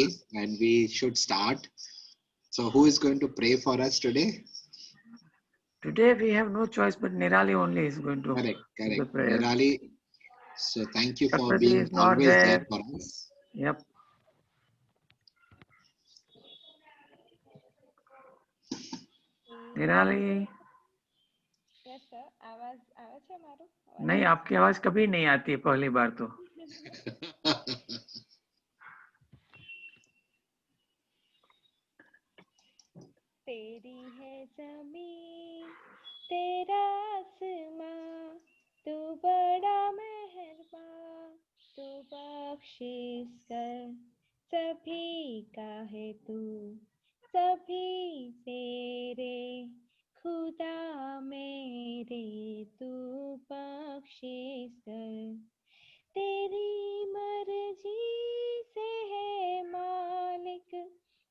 pray and we should start. So who is going to pray for us today? Today we have no choice, but Nirali only is going to Correct, do the correct. prayer. Nirali, so thank you for Shakpati being is not always there there. for us. Yep. Nirali. Yes, sir. आवाज है मारो? नहीं, आपकी आवाज कभी नहीं आती है पहली बार तो. तेरी है ज़मीं, तेरा आसमां, तू बड़ा मेहरबान, तू बख्शिश कर सभी का है तू, सभी तेरे खुदा मेरे, तू बख्शिश कर. तेरी मर्जी से है मालिक,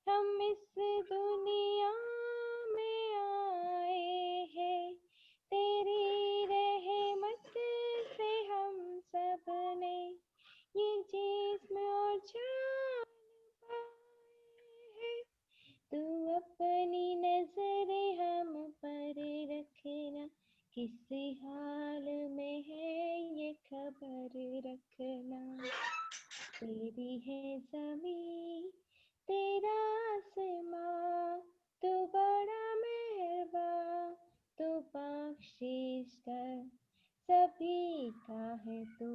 हम इस दुनिया में आए हैं. तेरी रहमत से हम सब ने ये जिस्म और जान पाए हैं. तू अपनी नजरें हम पर रखना, किस हाल में है ये खबर रखना. तेरी है ज़मीं, तेरा आसमां, तू बड़ा मेहरबान, तू बख्शिश कर सभी का है तू,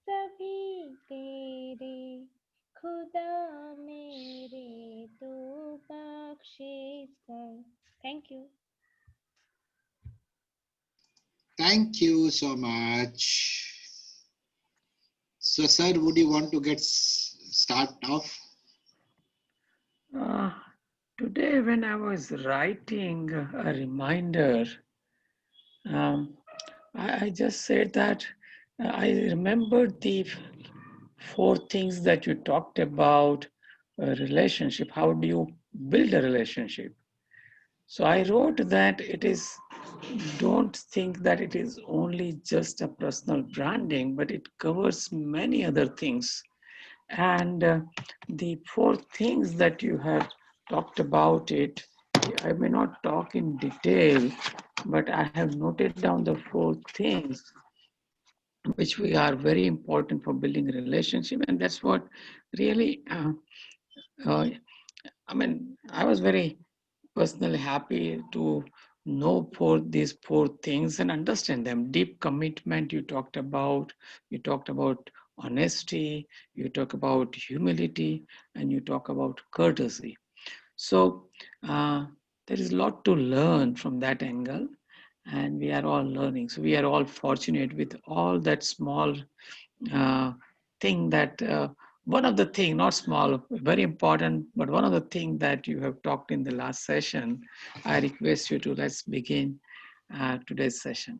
सभी तेरे खुदा मेरे, तू बख्शिश कर. Thank you. Thank you so much. So, sir, would you want to get start off? Today when I was writing a reminder, I just said that I remembered the 4 things that you talked about a relationship. How do you build a relationship? So I wrote that don't think that it is only just a personal branding, but it covers many other things. And the 4 things that you have talked about it, I may not talk in detail, but I have noted down the 4 things which we are very important for building a relationship. And that's what really, I was very personally happy to know these 4 things and understand them. Deep commitment you talked about honesty, you talk about humility, and you talk about courtesy. So there is a lot to learn from that angle, and we are all learning. So we are all fortunate with all that small thing that one of the thing, not small, very important, but one of the thing that you have talked in the last session, I request you to let's begin today's session.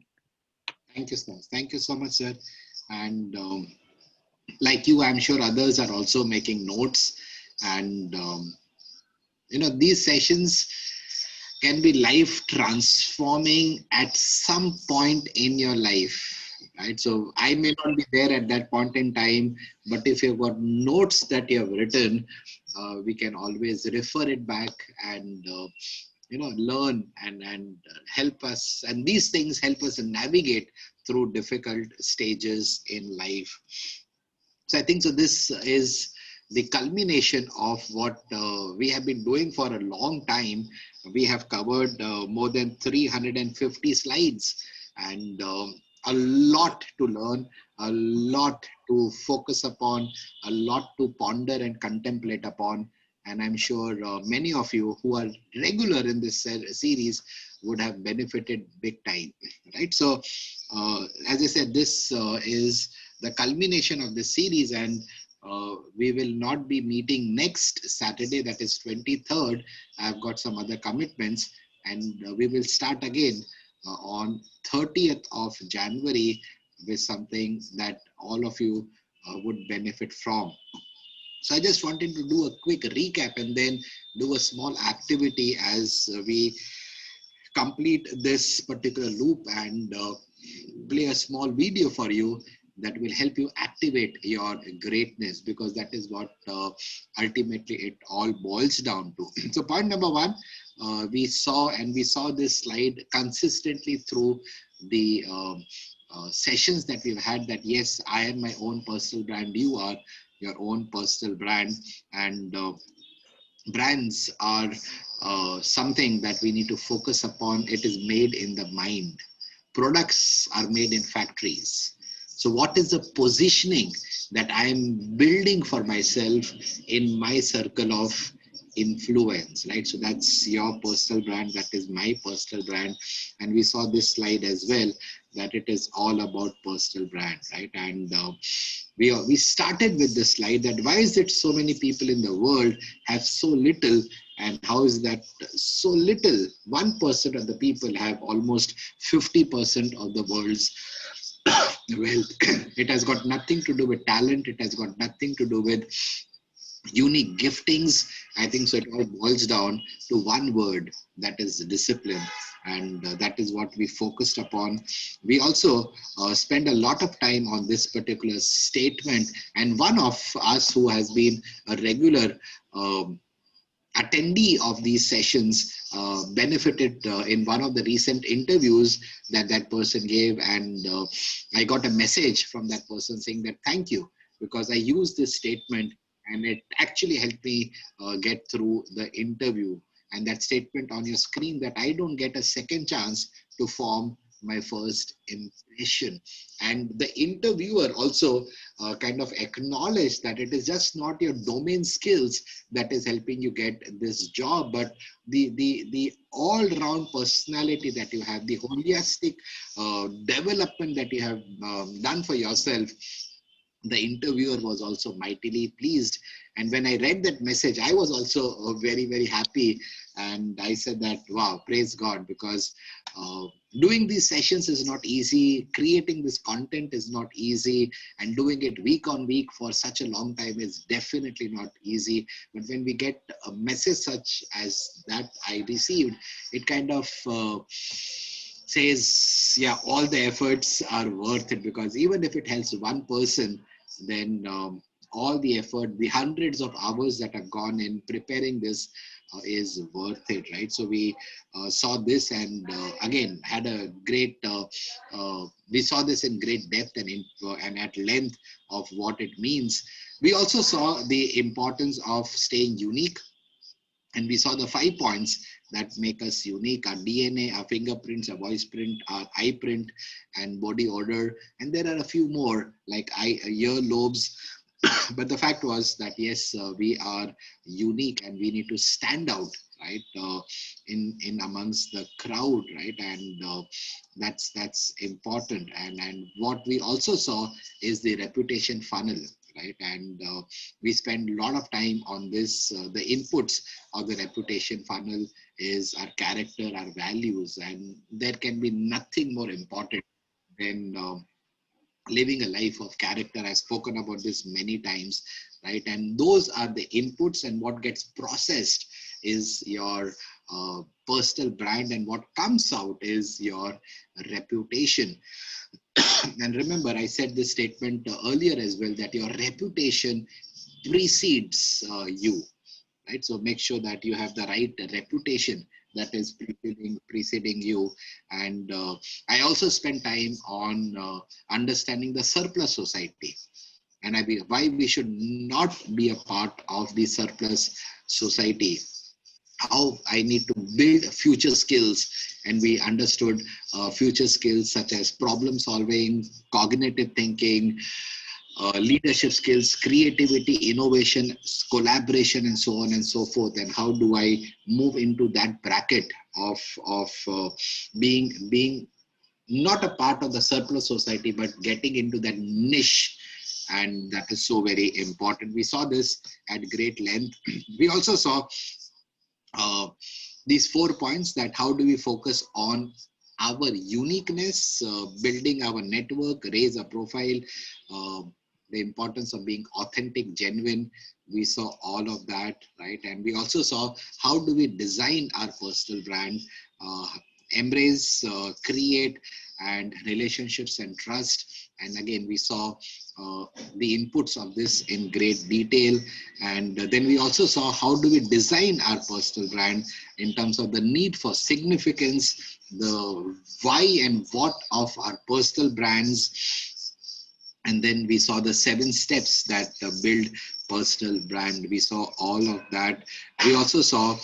Thank you, sir. Thank you so much, sir. And like you, I'm sure others are also making notes. And these sessions can be life transforming at some point in your life. Right, so I may not be there at that point in time, but if you've got notes that you have written, we can always refer it back and learn and help us. And these things help us navigate through difficult stages in life. So I think so. This is the culmination of what we have been doing for a long time. We have covered more than 350 slides and a lot to learn, a lot to focus upon, a lot to ponder and contemplate upon. And I'm sure many of you who are regular in this series would have benefited big time, right? So, as I said, this is the culmination of this series, and we will not be meeting next Saturday, that is 23rd. I've got some other commitments, and we will start again on 30th of January with something that all of you would benefit from. So I just wanted to do a quick recap and then do a small activity as we complete this particular loop and play a small video for you that will help you activate your greatness, because that is what ultimately it all boils down to. So point number one, we saw this slide consistently through the sessions that we've had, that yes, I am my own personal brand, you are your own personal brand, and brands are something that we need to focus upon. It is made in the mind. Products are made in factories. So what is the positioning that I am building for myself in my circle of influence, right? So that's your personal brand, that is my personal brand. And we saw this slide as well, that it is all about personal brand, right? And we started with this slide, that why is it so many people in the world have so little, and how is that so little? 1% of the people have almost 50% of the world's wealth. It has got nothing to do with talent. It has got nothing to do with unique giftings. I think so it all boils down to one word, that is discipline. And that is what we focused upon. We also spend a lot of time on this particular statement. And one of us who has been a regular attendee of these sessions benefited in one of the recent interviews that that person gave. And I got a message from that person saying that thank you, because I used this statement and it actually helped me get through the interview. And that statement on your screen, that I don't get a second chance to form my first impression. And the interviewer also kind of acknowledged that it is just not your domain skills that is helping you get this job, but the all-round personality that you have, the holistic development that you have done for yourself. The interviewer was also mightily pleased. And when I read that message, I was also very, very happy. And I said that, wow, praise God, because doing these sessions is not easy. Creating this content is not easy. And doing it week on week for such a long time is definitely not easy. But when we get a message such as that I received, it kind of says, yeah, all the efforts are worth it, because even if it helps one person, then all the effort, the hundreds of hours that have gone in preparing this is worth it, right? So we saw this, and again had a great, we saw this in great depth and at length of what it means. We also saw the importance of staying unique. And we saw the 5 points that make us unique: our DNA, our fingerprints, our voice print, our eye print, and body odor. And there are a few more, like ear lobes. But the fact was that, yes, we are unique and we need to stand out, right, in amongst the crowd, right? And that's important. And what we also saw is the reputation funnel, right? And we spend a lot of time on this. The inputs of the reputation funnel is our character, our values, and there can be nothing more important than living a life of character. I've spoken about this many times, right? And those are the inputs, and what gets processed is your personal brand, and what comes out is your reputation. And remember, I said this statement earlier as well, that your reputation precedes you, right? So make sure that you have the right reputation that is preceding you. And I also spend time on understanding the surplus society, and why we should not be a part of the surplus society, how I need to build future skills. And we understood future skills such as problem solving, cognitive thinking, leadership skills, creativity, innovation, collaboration, and so on and so forth. And how do I move into that bracket of being not a part of the surplus society, but getting into that niche. And that is so very important. We saw this at great length. We also saw uh, these 4 points, that how do we focus on our uniqueness, building our network, raise a profile, uh, the importance of being authentic, genuine. We saw all of that, right? And we also saw how do we design our personal brand, embrace, create, and relationships and trust. And again, we saw the inputs of this in great detail. And then we also saw how do we design our personal brand in terms of the need for significance, the why and what of our personal brands. And then we saw the 7 steps that build personal brand. We saw all of that. We also saw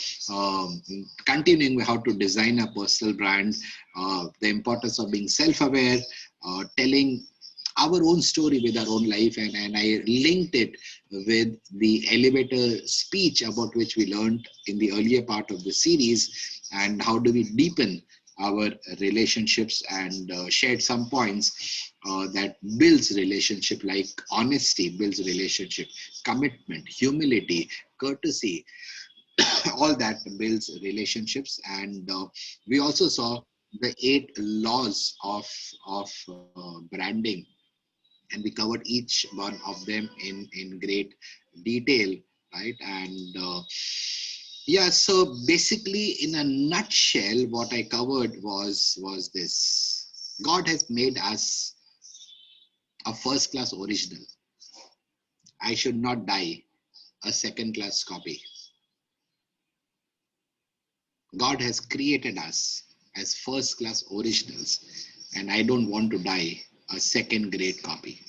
continuing with how to design a personal brand, the importance of being self-aware, telling our own story with our own life, and I linked it with the elevator speech about which we learned in the earlier part of the series, and how do we deepen our relationships, and shared some points that builds relationship, like honesty builds relationship, commitment, humility, courtesy, all that builds relationships. And we also saw the 8 laws of branding, and we covered each one of them in great detail, right? And yeah, so basically in a nutshell, what I covered was this: God has made us a first class original. I should not die a second class copy. God has created us as first class originals, and I don't want to die a second grade copy.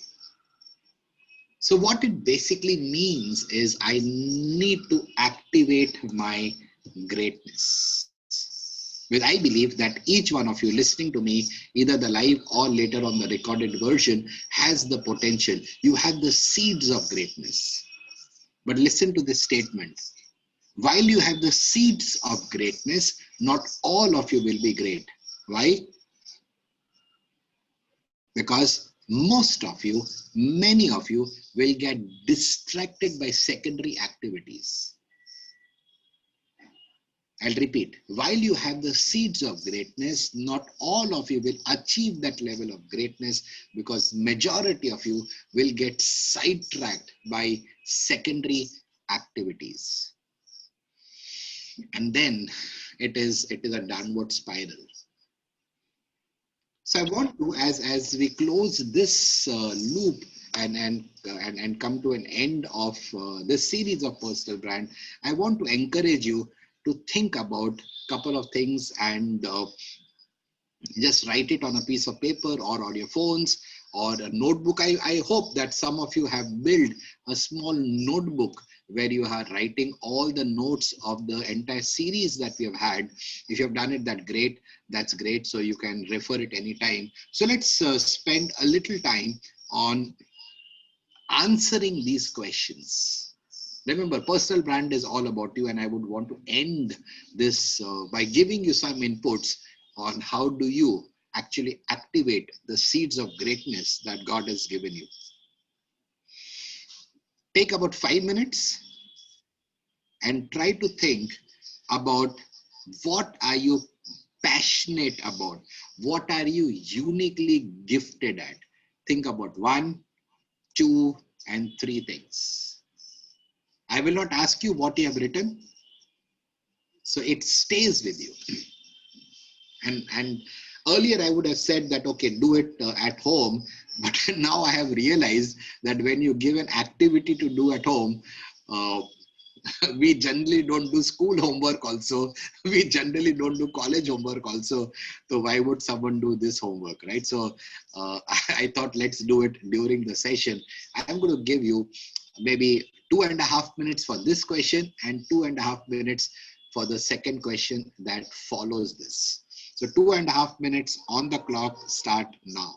So what it basically means is I need to activate my greatness. Because I believe that each one of you listening to me, either the live or later on the recorded version, has the potential. You have the seeds of greatness. But listen to this statement. While you have the seeds of greatness, not all of you will be great. Why? Because most of you, many of you, will get distracted by secondary activities. I'll repeat, while you have the seeds of greatness, not all of you will achieve that level of greatness, because majority of you will get sidetracked by secondary activities. And then it is a downward spiral. So I want to, as we close this loop and come to an end of this series of personal brand, I want to encourage you to think about a couple of things, and just write it on a piece of paper or on your phones or a notebook. I hope that some of you have built a small notebook where you are writing all the notes of the entire series that we have had. If you have done it, that's great. So you can refer it anytime. So let's spend a little time on answering these questions. Remember, personal brand is all about you, and I would want to end this by giving you some inputs on how do you actually activate the seeds of greatness that God has given you. Take about 5 minutes and try to think about what are you passionate about? What are you uniquely gifted at? Think about 1, 2, and 3 things. I will not ask you what you have written, so it stays with you. And earlier I would have said that, okay, do it at home, but now I have realized that when you give an activity to do at home, uh, we generally don't do school homework also. We generally don't do college homework also. So why would someone do this homework, right? So I thought, let's do it during the session. I'm going to give you maybe 2.5 minutes for this question and 2.5 minutes for the second question that follows this. So 2.5 minutes on the clock start now.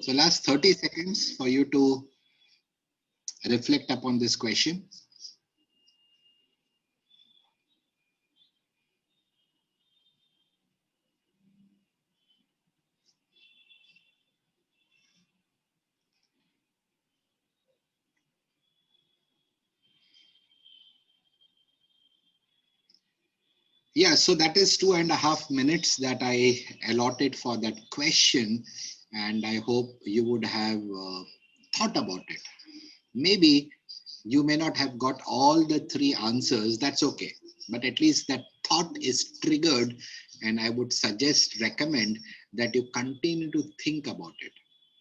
So last 30 seconds for you to reflect upon this question. Yeah, so that is 2.5 minutes that I allotted for that question, and I hope you would have thought about it. Maybe you may not have got all the three answers, that's okay. But at least that thought is triggered, and I would suggest, recommend that you continue to think about it,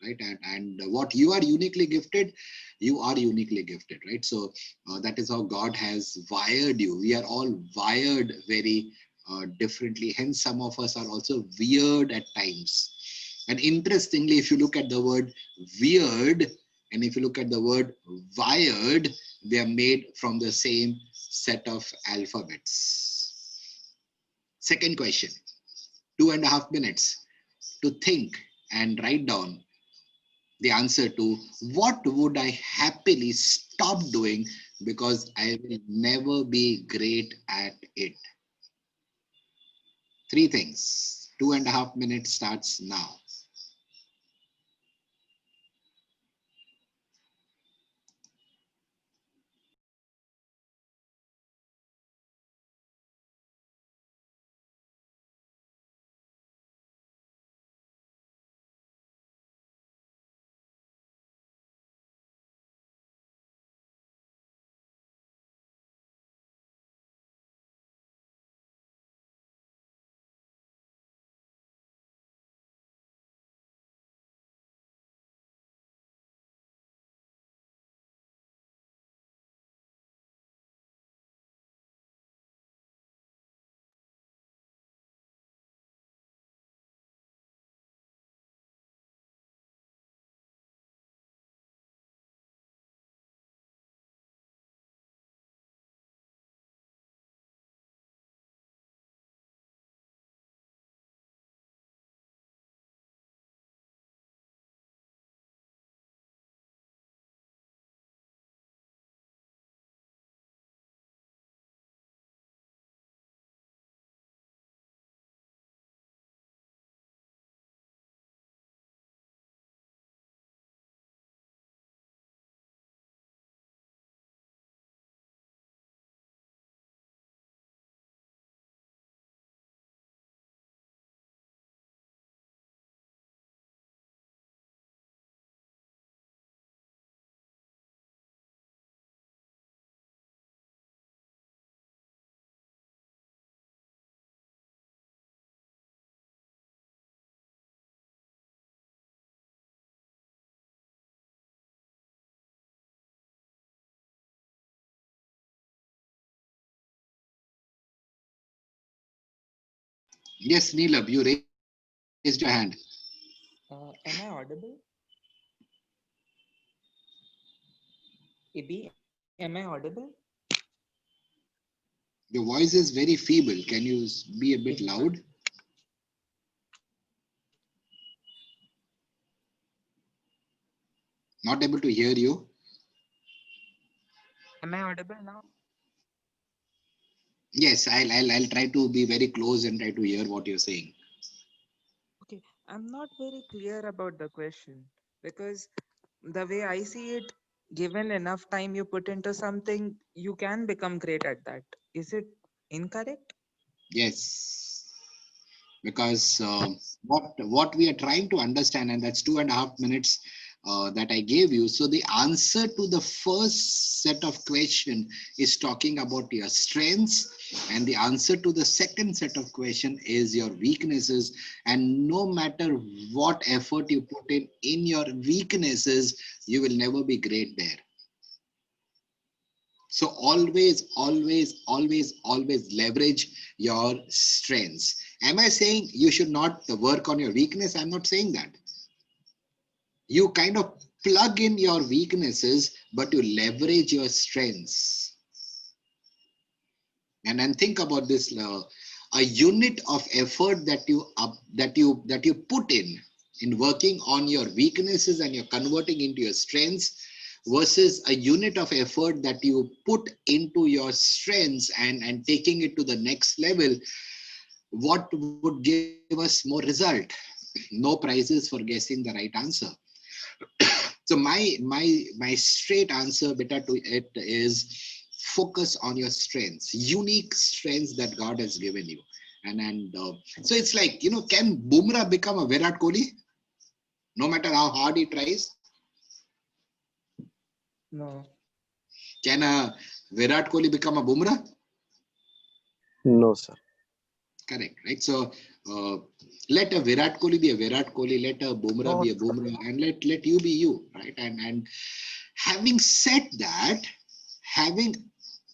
right? And what you are uniquely gifted, you are uniquely gifted, right? So that is how God has wired you. We are all wired very differently. Hence, some of us are also weird at times. And interestingly, if you look at the word weird, and if you look at the word wired, they are made from the same set of alphabets. Second question, 2.5 minutes to think and write down the answer to what would I happily stop doing because I will never be great at it. Three things. 2.5 minutes starts now. Yes, Neelab, you raised your hand. Am I audible? Ibi, am I audible? Your voice is very feeble. Can you be a bit Is it loud? Not able to hear you. am I audible now? Yes, I'll try to be very close and try to hear what you're saying. Okay, I'm not very clear about the question because the way I see it, given enough time you put into something, you can become great at that. Is it incorrect? Yes, because what we are trying to understand, and that's 2.5 minutes that I gave you. So the answer to the first set of question is talking about your strengths, and the answer to the second set of question is your weaknesses. And no matter what effort you put in your weaknesses, you will never be great there. So always leverage your strengths. Am I saying you should not work on your weakness? I'm not saying that. You kind of plug in your weaknesses, but you leverage your strengths. And then think about this: a unit of effort that you put in in working on your weaknesses and you're converting into your strengths versus a unit of effort that you put into your strengths and taking it to the next level, what would give us more result? No prizes for guessing the right answer. So my straight answer, beta, to it is focus on your strengths, unique strengths that God has given you. And so it's like, can Bumrah become a Virat Kohli? No matter how hard he tries? No. Can a Virat Kohli become a Bumrah? No, sir. Correct, right? So let a Virat Kohli be a Virat Kohli, let a Bumrah be a Bumrah, and let you be you, right? And having said that, having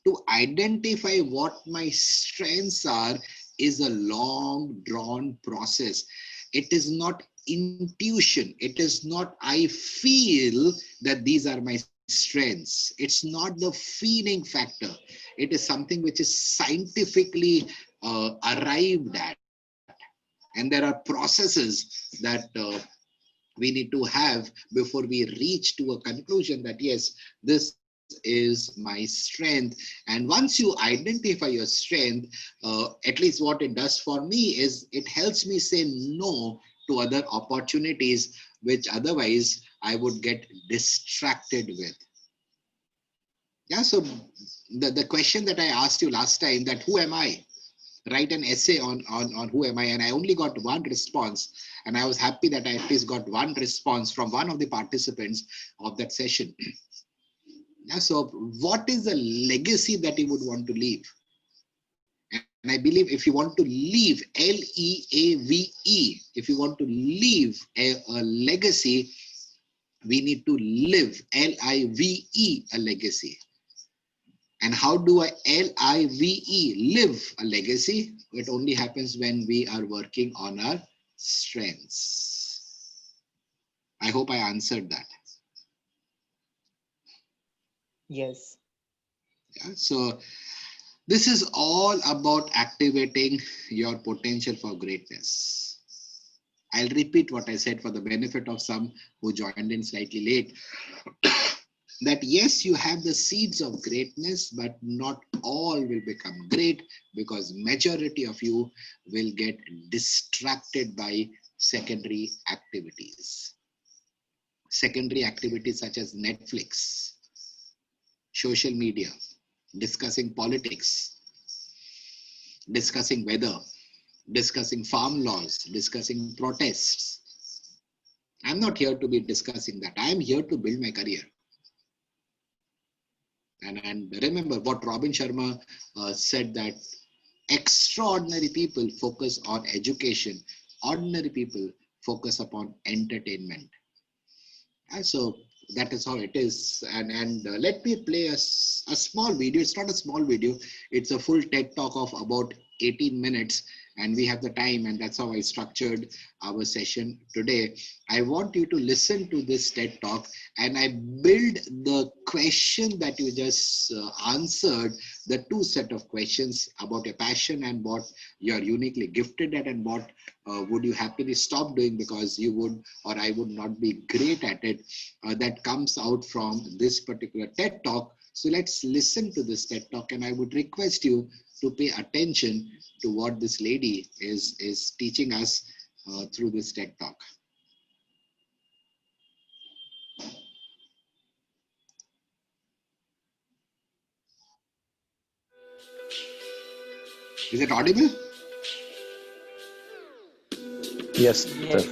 to identify what my strengths are is a long drawn process. It is not intuition. It is not I feel that these are my strengths. It's not the feeling factor. It is something which is scientifically arrived at. And there are processes that we need to have before we reach to a conclusion that yes, this is my strength. And once you identify your strength, at least what it does for me is it helps me say no to other opportunities which otherwise I would get distracted with. Yeah, so the question that I asked you last time, that who am I? Write an essay on who am I, and I only got one response, and I was happy that I at least got one response from one of the participants of that session. Yeah, so what is the legacy that you would want to leave? And I believe if you want to leave, Leave, if you want to leave a legacy, we need to live, Live, a legacy. And how do I live a legacy? It only happens when we are working on our strengths. I hope I answered that. Yes. Yeah, so this is all about activating your potential for greatness. I'll repeat what I said for the benefit of some who joined in slightly late. That yes, you have the seeds of greatness, but not all will become great because majority of you will get distracted by secondary activities. Secondary activities such as Netflix, social media, discussing politics, discussing weather, discussing farm laws, discussing protests. I'm not here to be discussing that. I'm here to build my career. And remember what Robin Sharma said, that extraordinary people focus on education, ordinary people focus upon entertainment. And so that is how it is. And let me play a small video. It's not a small video. It's a full TED talk of about 18 minutes. And we have the time, and that's how I structured our session today. I want you to listen to this TED talk, and I build the question that you just answered, the two set of questions about your passion and what you're uniquely gifted at, and what would you happily stop doing because you would or I would not be great at it. That comes out from this particular TED talk. So let's listen to this TED talk, and I would request you to pay attention to what this lady is teaching us through this TED talk. Is it audible? Yes, sir.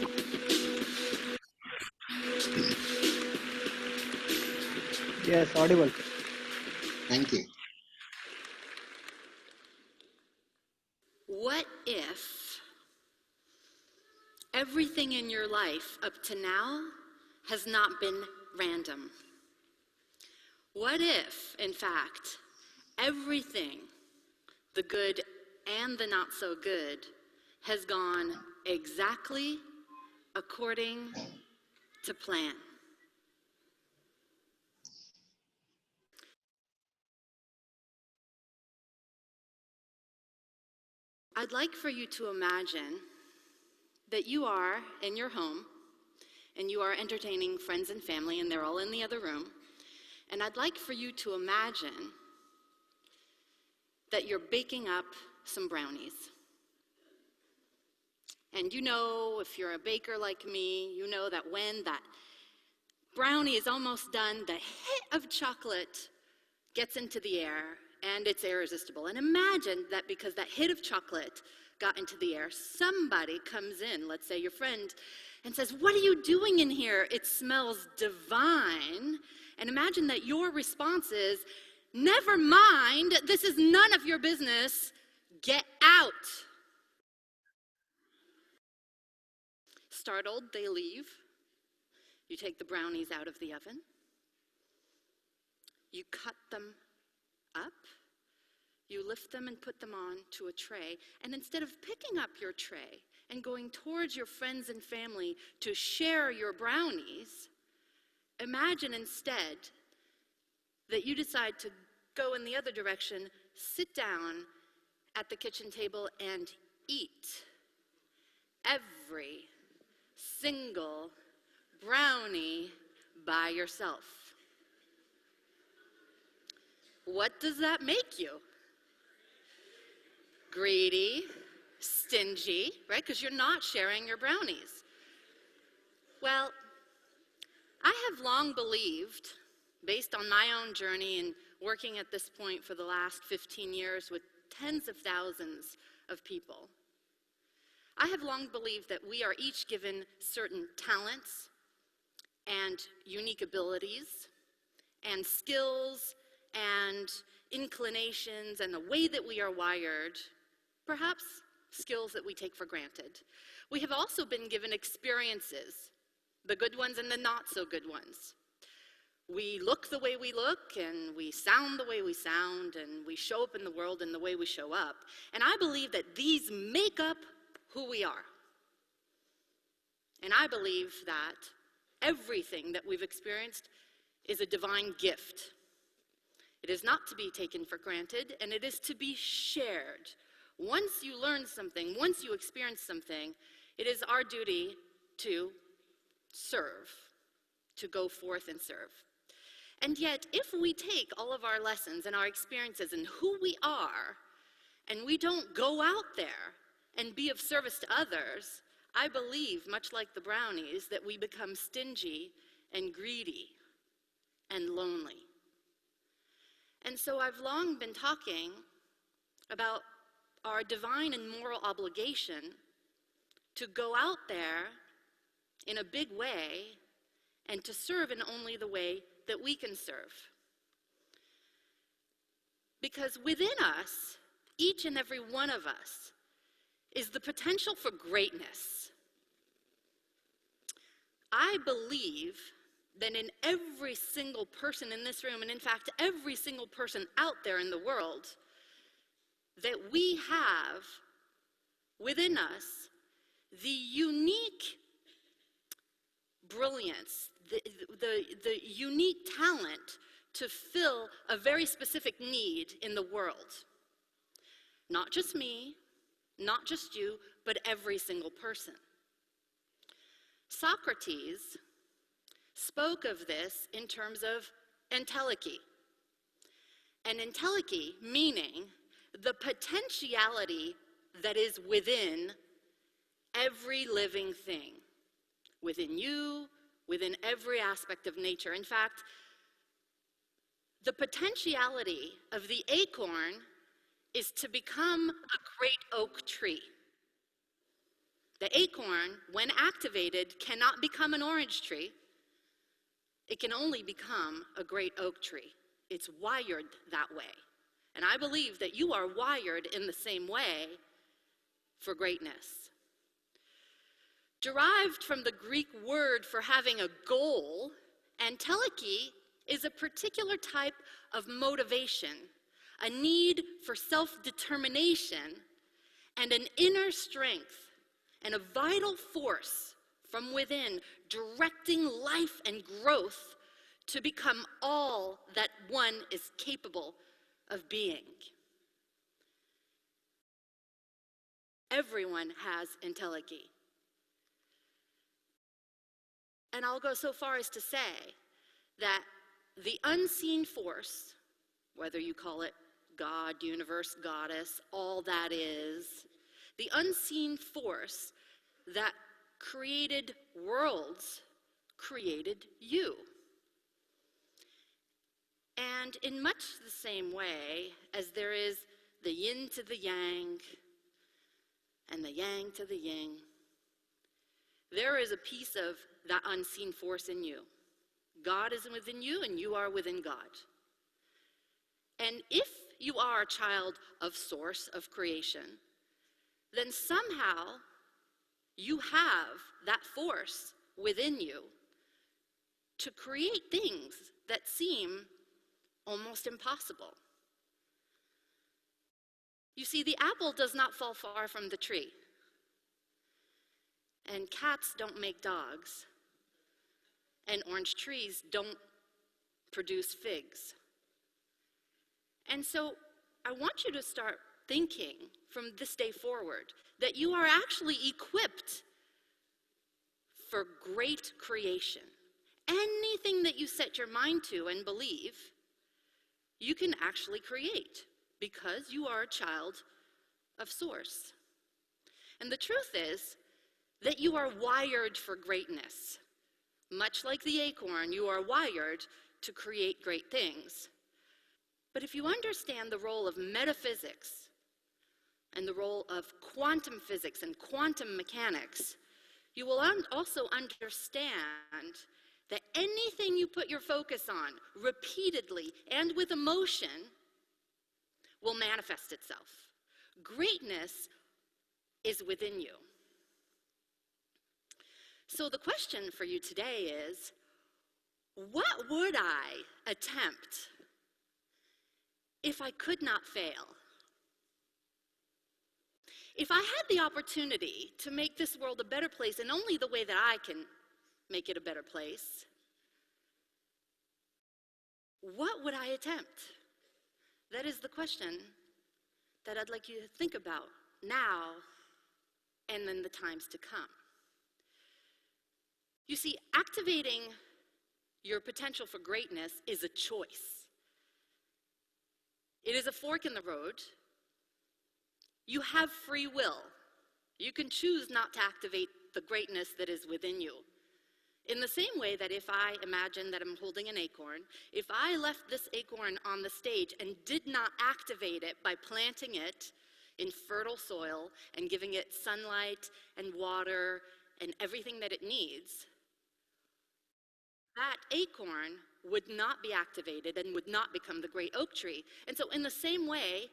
Yes, audible. Thank you. What if everything in your life up to now has not been random? What if, in fact, everything, the good and the not so good, has gone exactly according to plan? I'd like for you to imagine that you are in your home and you are entertaining friends and family, and they're all in the other room. And I'd like for you to imagine that you're baking up some brownies. And you know, if you're a baker like me, you know that when that brownie is almost done, the hit of chocolate gets into the air, and it's irresistible. And imagine that because that hit of chocolate got into the air, somebody comes in, let's say your friend, and says, "What are you doing in here? It smells divine." And imagine that your response is, "Never mind, this is none of your business, get out." Startled, they leave. You take the brownies out of the oven. You cut them up. You lift them and put them on to a tray. And instead of picking up your tray and going towards your friends and family to share your brownies, imagine instead that you decide to go in the other direction, sit down at the kitchen table and eat every single brownie by yourself. What does that make you? Greedy, stingy, right? Because you're not sharing your brownies. Well, I have long believed, based on my own journey and working at this point for the last 15 years with tens of thousands of people, I have long believed that we are each given certain talents and unique abilities and skills and inclinations and the way that we are wired, perhaps skills that we take for granted. We have also been given experiences, the good ones and the not so good ones. We look the way we look, and we sound the way we sound, and we show up in the world in the way we show up. And I believe that these make up who we are. And I believe that everything that we've experienced is a divine gift. It is not to be taken for granted, and it is to be shared. Once you learn something, once you experience something, it is our duty to serve, to go forth and serve. And yet, if we take all of our lessons and our experiences and who we are, and we don't go out there and be of service to others, I believe, much like the brownies, that we become stingy and greedy and lonely. And so I've long been talking about our divine and moral obligation to go out there in a big way and to serve in only the way that we can serve. Because within us, each and every one of us, is the potential for greatness. I believe that in every single person in this room, and in fact every single person out there in the world, that we have within us the unique brilliance, the unique talent to fill a very specific need in the world. Not just me, not just you, but every single person. Socrates spoke of this in terms of entelechy. And entelechy meaning the potentiality that is within every living thing, within you, within every aspect of nature. In fact, the potentiality of the acorn is to become a great oak tree. The acorn, when activated, cannot become an orange tree. It can only become a great oak tree. It's wired that way. And I believe that you are wired in the same way for greatness. Derived from the Greek word for having a goal, entelechy is a particular type of motivation, a need for self-determination, and an inner strength, and a vital force from within, directing life and growth to become all that one is capable of being. Everyone has entelechy. And I'll go so far as to say that the unseen force, whether you call it God, universe, goddess, all that is, the unseen force that created worlds created you. And in much the same way as there is the yin to the yang and the yang to the yin, there is a piece of that unseen force in you. God is within you and you are within God. And if you are a child of source, of creation, then somehow you have that force within you to create things that seem almost impossible. You see, the apple does not fall far from the tree. And cats don't make dogs. And orange trees don't produce figs. And so I want you to start thinking from this day forward that you are actually equipped for great creation. Anything that you set your mind to and believe, you can actually create because you are a child of Source. And the truth is that you are wired for greatness. Much like the acorn, you are wired to create great things. But if you understand the role of metaphysics and the role of quantum physics and quantum mechanics, you will also understand that anything you put your focus on repeatedly and with emotion will manifest itself. Greatness is within you. So the question for you today is, what would I attempt if I could not fail? If I had the opportunity to make this world a better place in only the way that I can make it a better place, what would I attempt? That is the question that I'd like you to think about now and in the times to come. You see, activating your potential for greatness is a choice. It is a fork in the road. You have free will. You can choose not to activate the greatness that is within you. In the same way that if I imagine that I'm holding an acorn, if I left this acorn on the stage and did not activate it by planting it in fertile soil and giving it sunlight and water and everything that it needs, that acorn would not be activated and would not become the great oak tree. And so in the same way,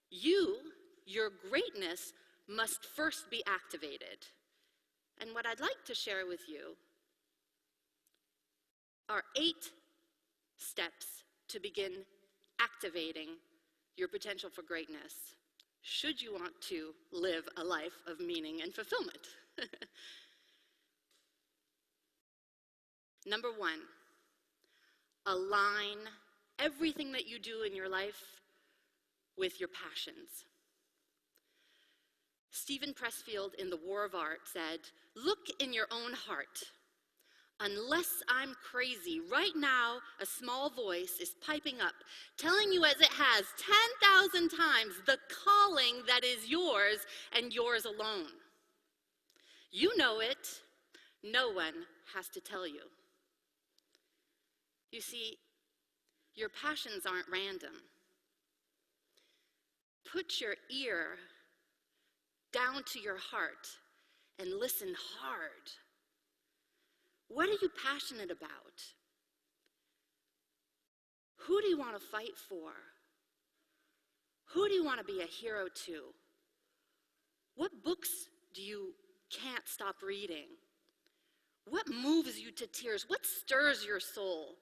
your greatness must first be activated. And what I'd like to share with you are 8 steps to begin activating your potential for greatness, should you want to live a life of meaning and fulfillment. Number 1, align everything that you do in your life with your passions. Stephen Pressfield in The War of Art said, "Look in your own heart. Unless I'm crazy, right now a small voice is piping up, telling you as it has 10,000 times the calling that is yours and yours alone. You know it. No one has to tell you." You see, your passions aren't random. Put your ear down to your heart and listen hard. What are you passionate about? Who do you want to fight for? Who do you want to be a hero to? What books do you can't stop reading? What moves you to tears? What stirs your soul?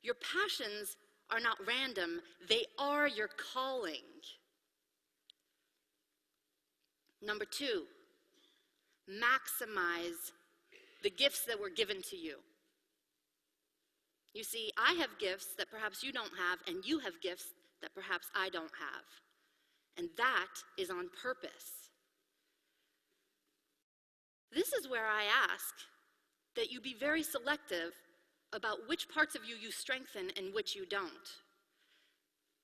Your passions are not random. They are your calling. Number 2, maximize the gifts that were given to you. You see, I have gifts that perhaps you don't have, and you have gifts that perhaps I don't have. And that is on purpose. This is where I ask that you be very selective about which parts of you you strengthen and which you don't.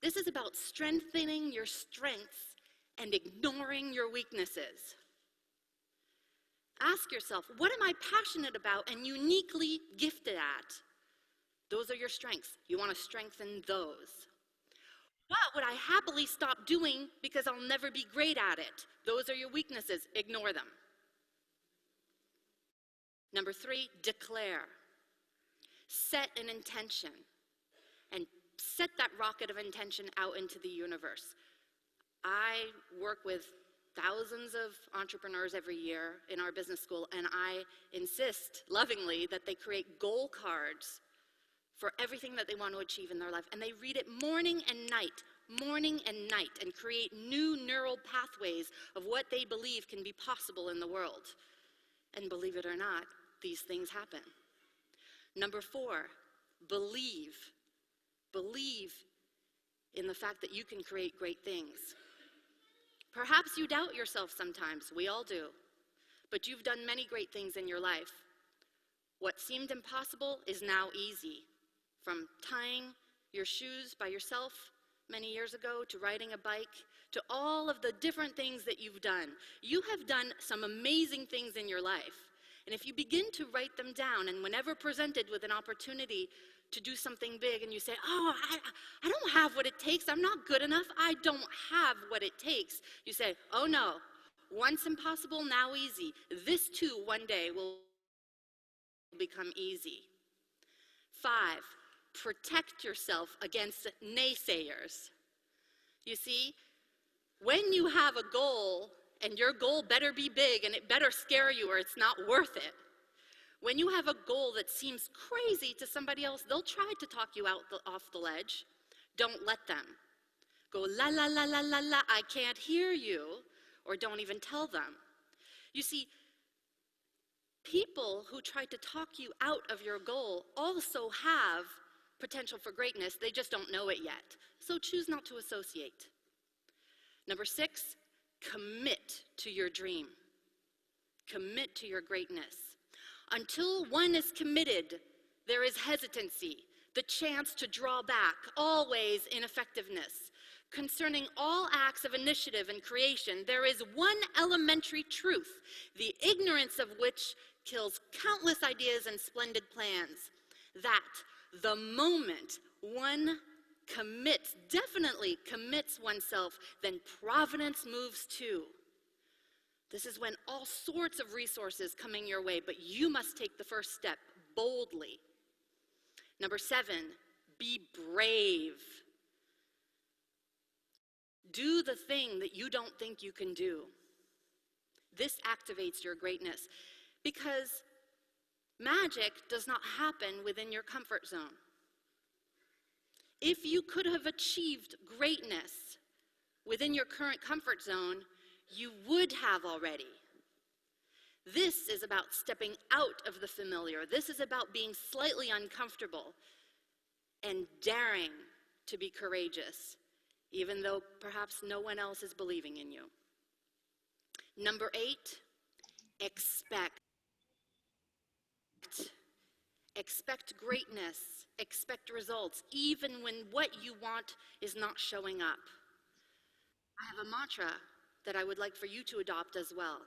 This is about strengthening your strengths and ignoring your weaknesses. Ask yourself, what am I passionate about and uniquely gifted at? Those are your strengths. You want to strengthen those. What would I happily stop doing because I'll never be great at it? Those are your weaknesses. Ignore them. Number 3, declare. Set an intention and set that rocket of intention out into the universe. I work with thousands of entrepreneurs every year in our business school, and I insist lovingly that they create goal cards for everything that they want to achieve in their life. And they read it morning and night, and create new neural pathways of what they believe can be possible in the world. And believe it or not, these things happen. Number 4, believe. Believe in the fact that you can create great things. Perhaps you doubt yourself sometimes. We all do. But you've done many great things in your life. What seemed impossible is now easy. From tying your shoes by yourself many years ago, to riding a bike, to all of the different things that you've done. You have done some amazing things in your life. And if you begin to write them down, and whenever presented with an opportunity to do something big, and you say, oh, I don't have what it takes, I'm not good enough, I don't have what it takes. You say, oh no, once impossible, now easy. This too one day will become easy. 5, protect yourself against naysayers. You see, when you have a goal, and your goal better be big and it better scare you or it's not worth it. When you have a goal that seems crazy to somebody else, they'll try to talk you off the ledge. Don't let them. Go la la la la la la, I can't hear you, or don't even tell them. You see, people who try to talk you out of your goal also have potential for greatness, they just don't know it yet. So choose not to associate. Number 6, commit to your dream. Commit to your greatness. Until one is committed, there is hesitancy, the chance to draw back, always ineffectiveness. Concerning all acts of initiative and creation, there is one elementary truth, the ignorance of which kills countless ideas and splendid plans, that the moment one definitely commits oneself, then providence moves too. This is when all sorts of resources coming your way, but you must take the first step boldly. Number 7, be brave. Do the thing that you don't think you can do. This activates your greatness because magic does not happen within your comfort zone. If you could have achieved greatness within your current comfort zone, you would have already. This is about stepping out of the familiar. This is about being slightly uncomfortable and daring to be courageous, even though perhaps no one else is believing in you. Number 8, expect. Expect greatness, expect results, even when what you want is not showing up. I have a mantra that I would like for you to adopt as well.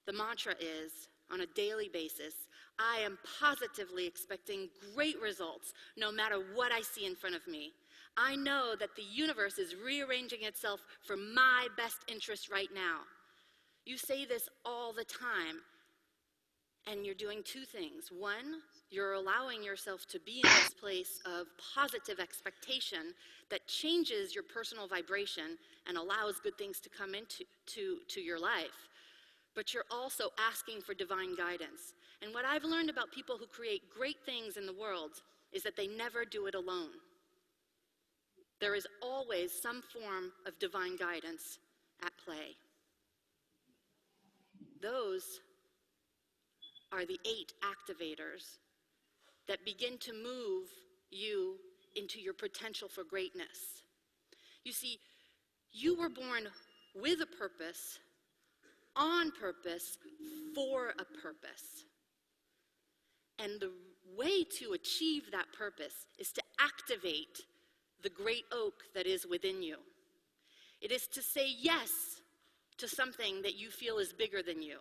The mantra is, on a daily basis, I am positively expecting great results no matter what I see in front of me. I know that the universe is rearranging itself for my best interest right now. You say this all the time, and you're doing 2 things. 1, you're allowing yourself to be in this place of positive expectation that changes your personal vibration and allows good things to come into your life. But you're also asking for divine guidance. And what I've learned about people who create great things in the world is that they never do it alone. There is always some form of divine guidance at play. Those are the 8 activators that begin to move you into your potential for greatness. You see, you were born with a purpose, on purpose, for a purpose. And the way to achieve that purpose is to activate the great oak that is within you. It is to say yes to something that you feel is bigger than you.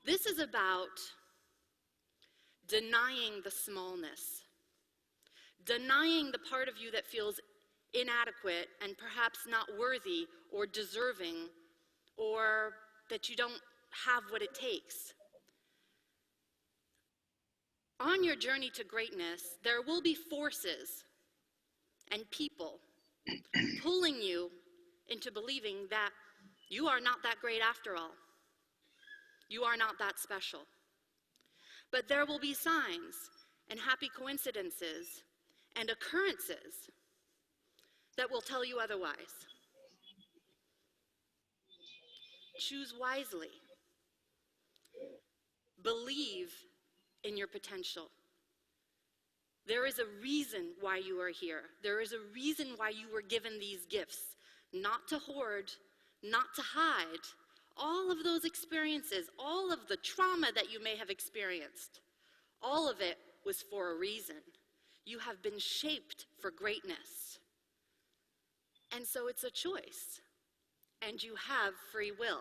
This is about denying the smallness, denying the part of you that feels inadequate and perhaps not worthy or deserving, or that you don't have what it takes. On your journey to greatness, there will be forces and people pulling you into believing that you are not that great after all. You are not that special. But there will be signs and happy coincidences and occurrences that will tell you otherwise. Choose wisely. Believe in your potential. There is a reason why you are here. There is a reason why you were given these gifts. Not to hoard, not to hide. All of those experiences, all of the trauma that you may have experienced, all of it was for a reason. You have been shaped for greatness. And so it's a choice. And you have free will.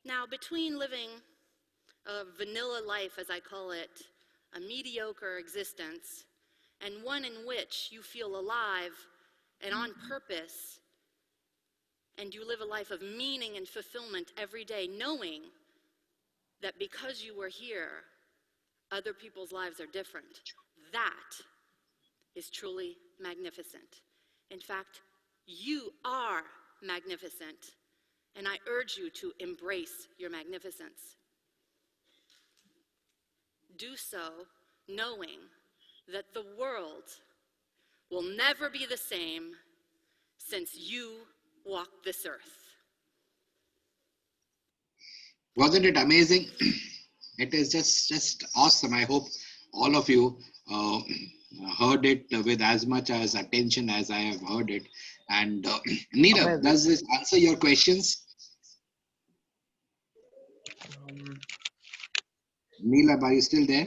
Now, between living a vanilla life, as I call it, a mediocre existence, and one in which you feel alive and on purpose, and you live a life of meaning and fulfillment every day, knowing that because you were here, other people's lives are different. That is truly magnificent. In fact, you are magnificent, and I urge you to embrace your magnificence. Do so knowing that the world will never be the same since you walked this earth. Wasn't it amazing? It is just awesome. I hope all of you heard it with as much as attention as I have heard it. And Neerav, Amazing. does this answer your questions? Neerav, are you still there?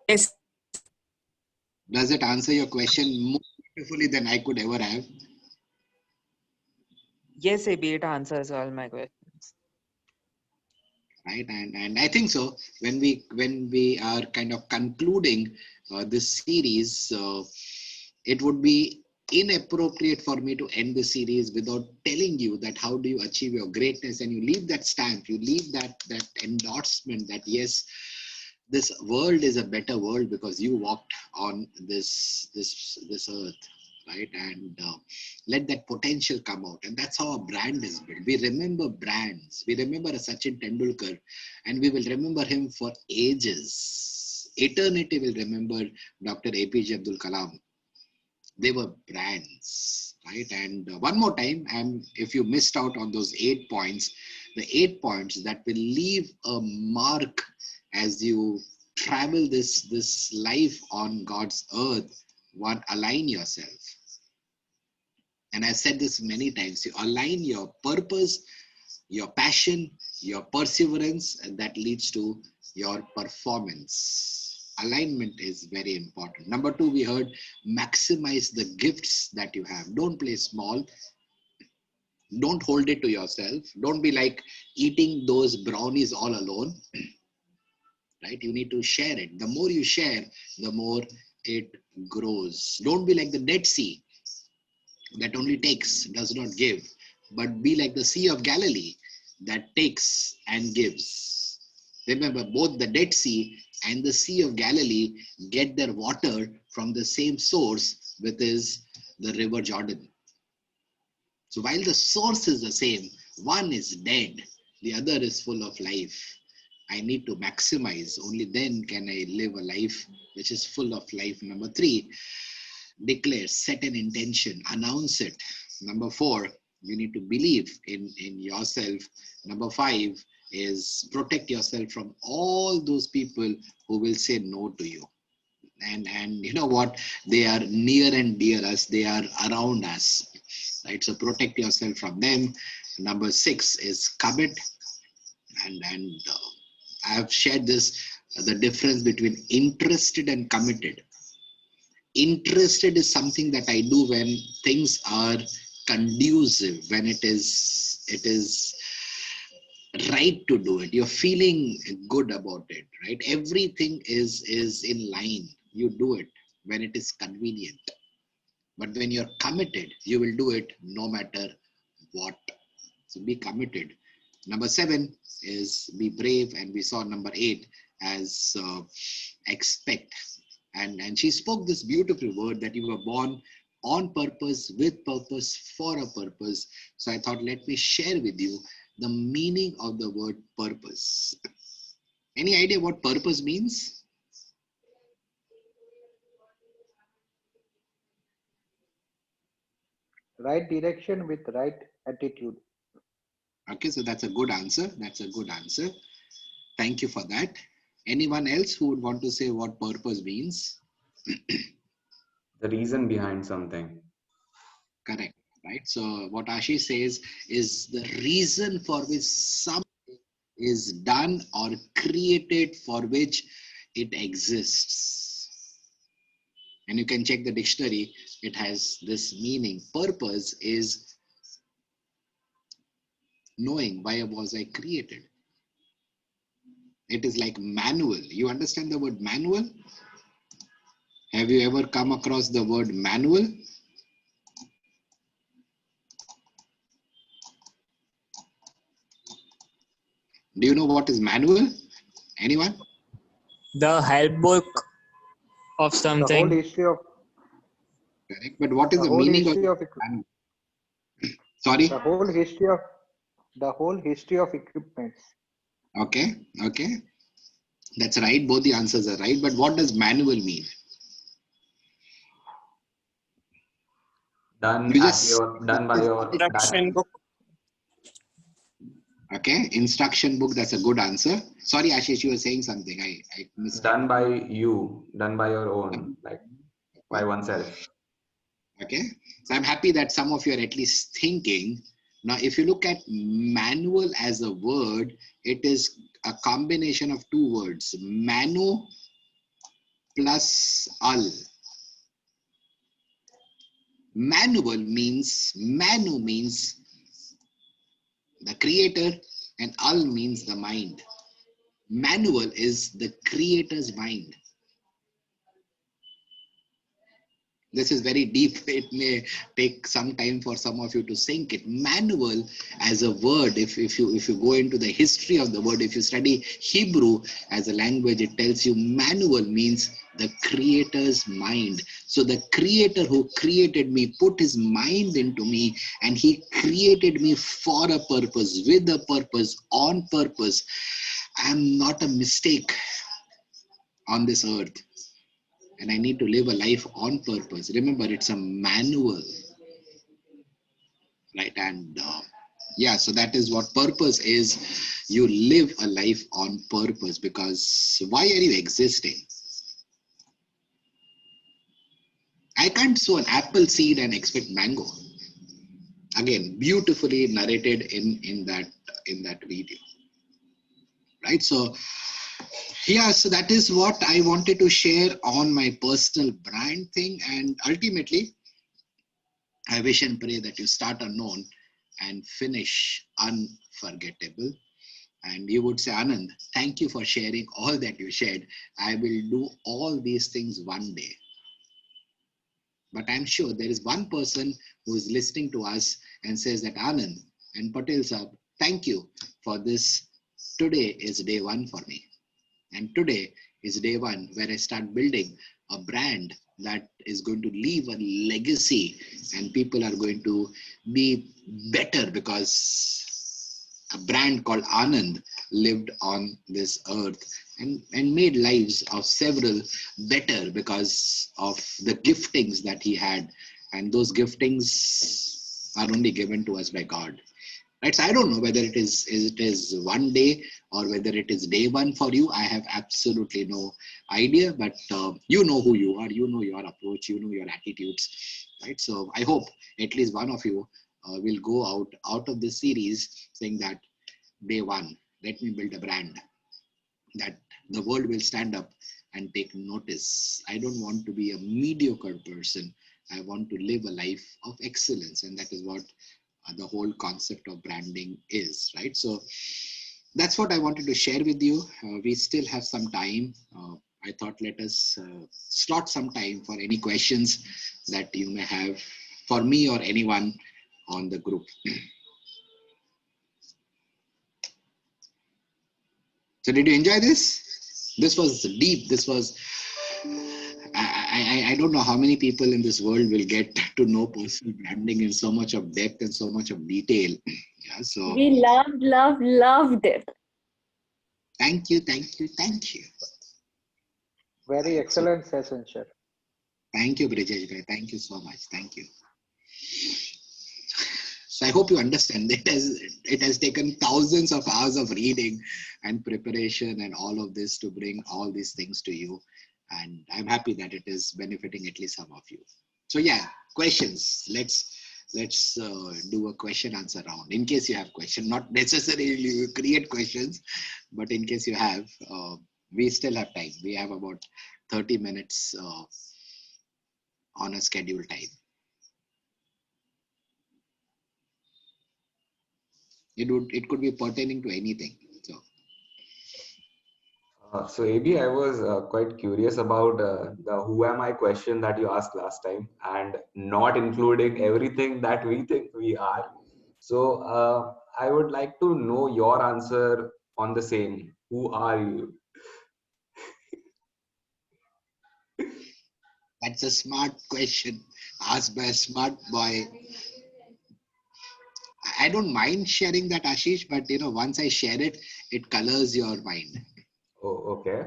Yes. Does it answer your question more beautifully than I could ever have? Yes, AB, it answers all my questions. Right, and I think so. When we are kind of concluding this series, it would be inappropriate for me to end the series without telling you that how do you achieve your greatness, and you leave that stamp, you leave that endorsement that yes, this world is a better world because you walked on this earth, right? And let that potential come out, and that's how a brand is built. We remember brands. We remember a Sachin Tendulkar, and we will remember him for ages. Eternity will remember Dr. APJ Abdul Kalam. They were brands, right? And one more time, and if you missed out on those 8 points, the 8 points that will leave a mark as you travel this life on God's earth. One, align yourself. And I've said this many times, you align your purpose, your passion, your perseverance, and that leads to your performance. Alignment is very important. Number 2, we heard maximize the gifts that you have. Don't play small. Don't hold it to yourself. Don't be like eating those brownies all alone. Right? You need to share it. The more you share, the more it grows. Don't be like the Dead Sea that only takes, does not give, but be like the Sea of Galilee that takes and gives. Remember, both the Dead Sea and the Sea of Galilee get their water from the same source, which is the River Jordan. So while the source is the same, one is dead, the other is full of life. I need to maximize. Only then can I live a life which is full of life. Number 3, declare, set an intention, announce it. Number 4, you need to believe in yourself. Number 5 is protect yourself from all those people who will say no to you. And you know what? They are near and dear us. They are around us. Right? So protect yourself from them. Number 6 is commit and I have shared this, the difference between interested and committed. Interested is something that I do when things are conducive, when it is right to do it. You're feeling good about it, right? Everything is in line. You do it when it is convenient. But when you're committed, you will do it no matter what. So be committed. Number 7 is be brave, and we saw number 8 as expect. And she spoke this beautiful word that you were born on purpose, with purpose, for a purpose. So I thought, let me share with you the meaning of the word purpose. Any idea what purpose means? Right direction with right attitude. Okay, so that's a good answer. That's a good answer. Thank you for that. Anyone else who would want to say what purpose means? The reason behind something. Correct, right? So what Ashish says is the reason for which something is done or created, for which it exists. And you can check the dictionary, it has this meaning. Purpose is knowing why was I created. It is like manual. You understand the word manual? Have you ever come across the word manual? Do you know what is manual? Anyone? The help book of The whole something. history of Correct. But what is the the whole meaning of history of manual? Sorry? the whole history of the whole history of equipments. Okay. Okay. That's right. Both the answers are right. But what does manual mean? Done You at just your, done by your, that, Instruction book. okay. Instruction book. That's a good answer. Sorry, Ashish, you were saying something. I missed it. done by you, done by your own, like by oneself. Okay. So I'm happy that some of you are at least thinking. Now, if you look at manual as a word, it is a combination of two words, manu plus al. Manu means the creator, and al means the mind. Manual is the creator's mind. This is very deep. It may take some time for some of you to sink it. Manual as a word, if you go into the history of the word, if you study Hebrew as a language, it tells you manual means the creator's mind. So the creator who created me put his mind into me, and he created me for a purpose, with a purpose, on purpose. I am not a mistake on this earth. And I need to live a life on purpose. Remember, it's a manual, right? And yeah, so that is what purpose is. You live a life on purpose, because why are you existing? I can't sow an apple seed and expect mango. Again, beautifully narrated in that video, right? So yeah, so that is what I wanted to share on my personal brand thing. And ultimately, I wish and pray that you start unknown and finish unforgettable. And you would say, Anand, thank you for sharing all that you shared. I will do all these things one day. But I'm sure there is one person who is listening to us and says that, Anand and Patel Saab, thank you for this. Today is day one for me. And today is day one where I start building a brand that is going to leave a legacy, and people are going to be better because a brand called Anand lived on this earth and made lives of several better because of the giftings that he had. And those giftings are only given to us by God. Right? So I don't know whether it is one day or whether it is day one for you. I have absolutely no idea, but you know who you are, you know your approach, you know your attitudes, right? So I hope at least one of you will go out of this series saying that day one, let me build a brand. that the world will stand up and take notice. I don't want to be a mediocre person. I want to live a life of excellence. And that is what the whole concept of branding is, right? So that's what I wanted to share with you. We still have some time. I thought let us slot some time for any questions that you may have for me or anyone on the group. So did you enjoy this? This was deep. This was, I don't know how many people in this world will get to know personal branding in so much of depth and so much of detail. Yeah, so We loved it. thank you, thank you, thank you. Very excellent session, sir. Thank you, Brijesh bhai. Thank you so much. Thank you. So I hope you understand it has taken thousands of hours of reading and preparation and all of this to bring all these things to you. And I'm happy that it is benefiting at least some of you. So yeah, questions. Let's do a question answer round. In case you have questions, not necessarily create questions, but in case you have, we still have time. We have about 30 minutes on a scheduled time. It could be pertaining to anything. So AB, I was quite curious about the who am I question that you asked last time, and not including everything that we think we are. So I would like to know your answer on the same. Who are you? That's a smart question asked by a smart boy. I don't mind sharing that, Ashish, but once I share it, it colors your mind. Oh, okay.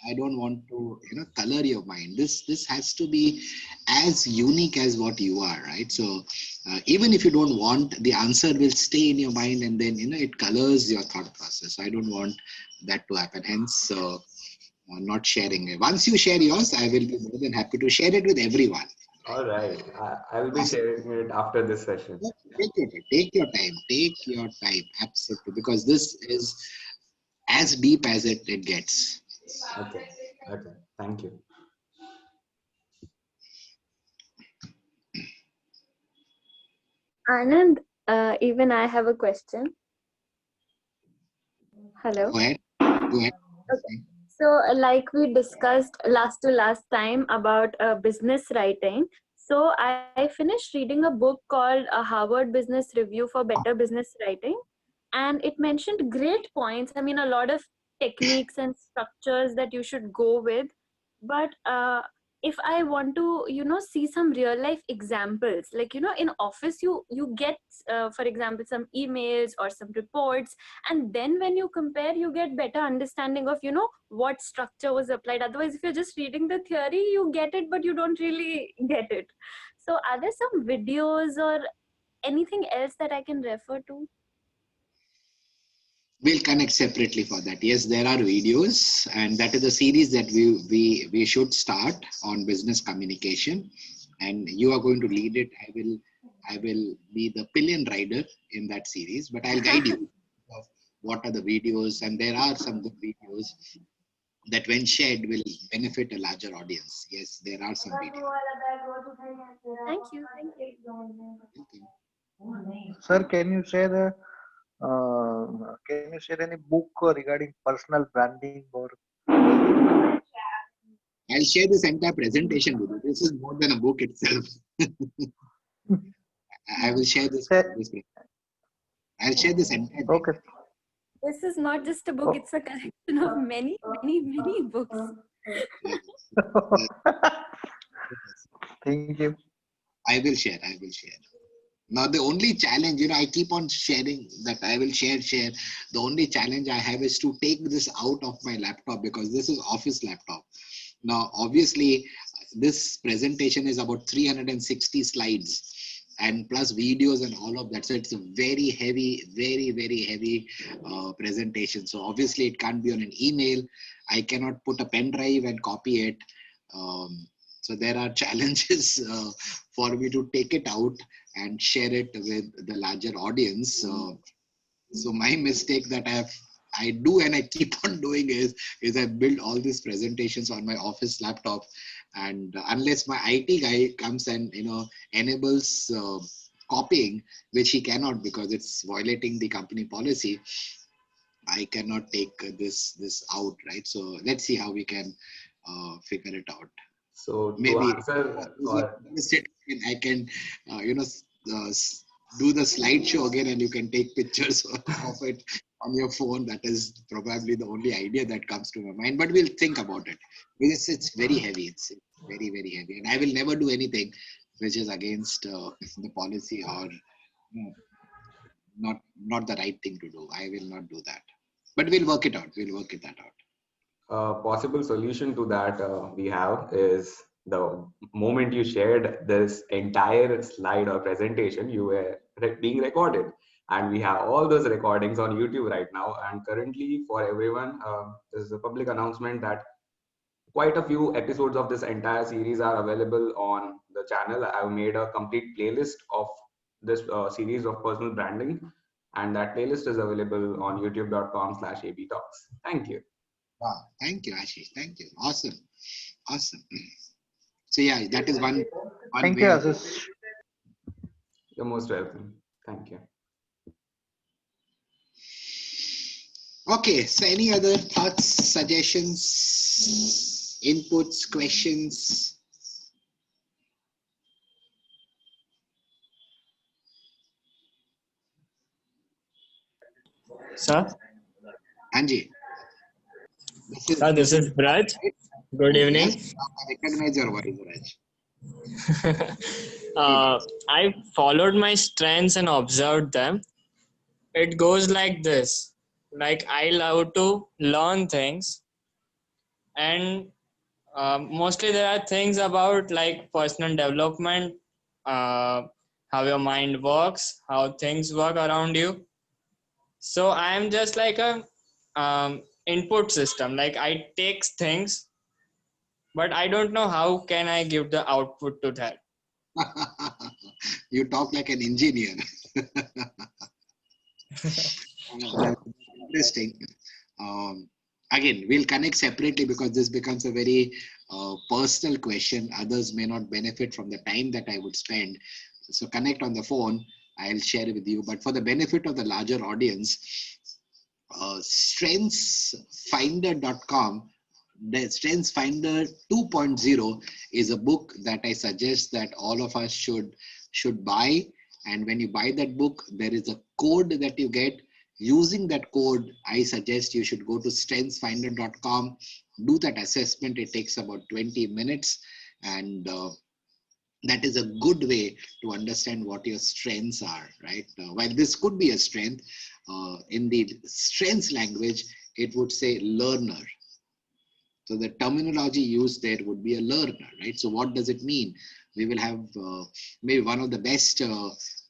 I don't want to, color your mind. This has to be as unique as what you are, right? So even if you don't want, the answer will stay in your mind, and then it colors your thought process. I don't want that to happen. Hence, not sharing it. Once you share yours, I will be more than happy to share it with everyone. All right. I will be sharing it after this session. Take your time. Take your time. Absolutely. Because this is as deep as it gets. Okay. Okay. Thank you. Anand, even I have a question. Hello. Go ahead. Go ahead. Okay. So, like we discussed last to last time about business writing. So, I finished reading a book called A Harvard Business Review for Better Business Writing, and it mentioned great points. I mean, a lot of techniques and structures that you should go with. But if I want to, see some real life examples, like in office, you get, for example, some emails or some reports, and then when you compare, you get better understanding of what structure was applied. Otherwise, if you're just reading the theory, you get it, but you don't really get it. So, are there some videos or anything else that I can refer to? We'll connect separately for that. Yes, there are videos, and that is the series that we should start on business communication. And you are going to lead it. I will be the pillion rider in that series, but I'll guide you of what are the videos, and there are some good videos that when shared will benefit a larger audience. Yes, there are some videos. Thank you. Thank you. Sir, can you share any book regarding personal branding or? I'll share this entire presentation with you. This is more than a book itself. I will share this. I'll share this entire. Okay. This is not just a book, it's a collection of many, many, many books. Thank you. I will share. Now, the only challenge, I keep on sharing that I will share. The only challenge I have is to take this out of my laptop, because this is office laptop. Now, obviously, this presentation is about 360 slides and plus videos and all of that. So it's a very heavy, very, very heavy presentation. So obviously it can't be on an email. I cannot put a pen drive and copy it. So there are challenges for me to take it out and share it with the larger audience. So my mistake that I have I do and I keep on doing is I build all these presentations on my office laptop, and unless my IT guy comes and enables copying, which he cannot because it's violating the company policy, I cannot take this out, right? So let's see how we can figure it out. So to Maybe answer, or I can, do the slideshow again, and you can take pictures of it on your phone. That is probably the only idea that comes to my mind. But we'll think about it because it's very heavy. It's very very heavy, and I will never do anything which is against the policy or not the right thing to do. I will not do that. But we'll work it out. We'll work it that out. a possible solution to that we have is the moment you shared this entire slide or presentation, you were being recorded. And we have all those recordings on YouTube right now. And currently, for everyone, this is a public announcement that quite a few episodes of this entire series are available on the channel. I've made a complete playlist of this series of personal branding, and that playlist is available on youtube.com/abtalks. Thank you. Wow. Thank you, Ashish. Thank you. Awesome. Awesome. So yeah, that is one Thank way you, of. Ashish. You're most welcome. Thank you. Okay. So any other thoughts, suggestions, inputs, questions? Sir, Anji. this is Braj. Right? Good evening. Yes. I recognize your voice, Raj. I followed my strengths and observed them. It goes like this. Like I love to learn things, and mostly there are things about like personal development, uh, how your mind works, how things work around you. So I am just like a input system. Like I take things, but I don't know how can I give the output to that. You talk like an engineer. That's interesting. Again, we'll connect separately because this becomes a very personal question. Others may not benefit from the time that I would spend. So connect on the phone. I'll share it with you. But for the benefit of the larger audience, strengthsfinder.com, the Strengths Finder 2.0 is a book that I suggest that all of us should buy. And when you buy that book, there is a code that you get. Using that code, I suggest you should go to strengthsfinder.com, do that assessment. It takes about 20 minutes, and that is a good way to understand what your strengths are, right? While this could be a strength, in the strengths language, it would say learner. So the terminology used there would be a learner, right? So what does it mean? We will have maybe one of the best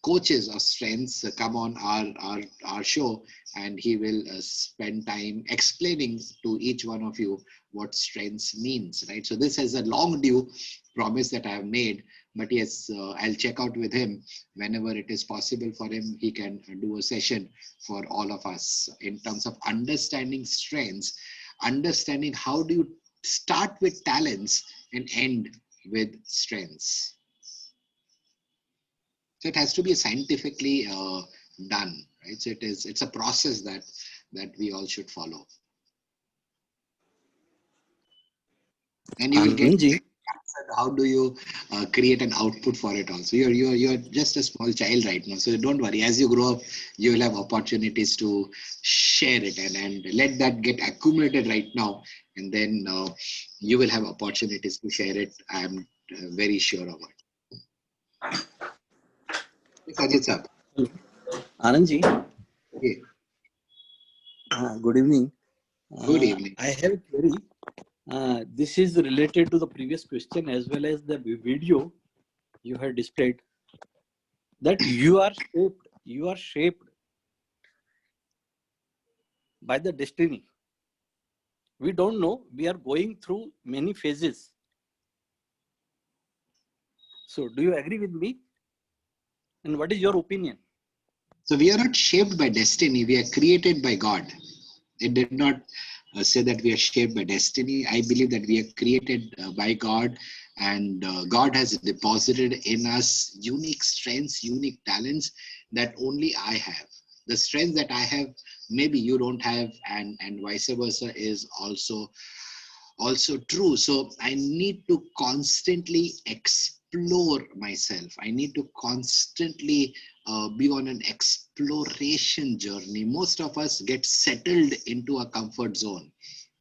coaches of strengths come on our show, and he will spend time explaining to each one of you what strengths means, right? So this is a long due promise that I have made, but yes, I'll check out with him whenever it is possible for him. He can do a session for all of us in terms of understanding strengths, understanding how do you start with talents and end with strengths. So it has to be scientifically done, right? So it's a process that we all should follow, and you will get Anandji, answered how do you create an output for it. Also, you're just a small child right now, so don't worry. As you grow up, you will have opportunities to share it, and let that get accumulated right now, and then you will have opportunities to share it. I'm very sure of it. Yes, Ajit sir. Anandji, Okay. good evening. Good evening. I have a query. This is related to the previous question as well as the video you had displayed. That you are shaped by the destiny. We don't know. We are going through many phases. So, do you agree with me? And what is your opinion? So we are not shaped by destiny. We are created by God. It did not say that we are shaped by destiny. I believe that we are created by God, and God has deposited in us unique strengths, unique talents that only I have. The strengths that I have, maybe you don't have, and vice versa is also true. So I need to constantly explore myself. I need to constantly be on an exploration journey. Most of us get settled into a comfort zone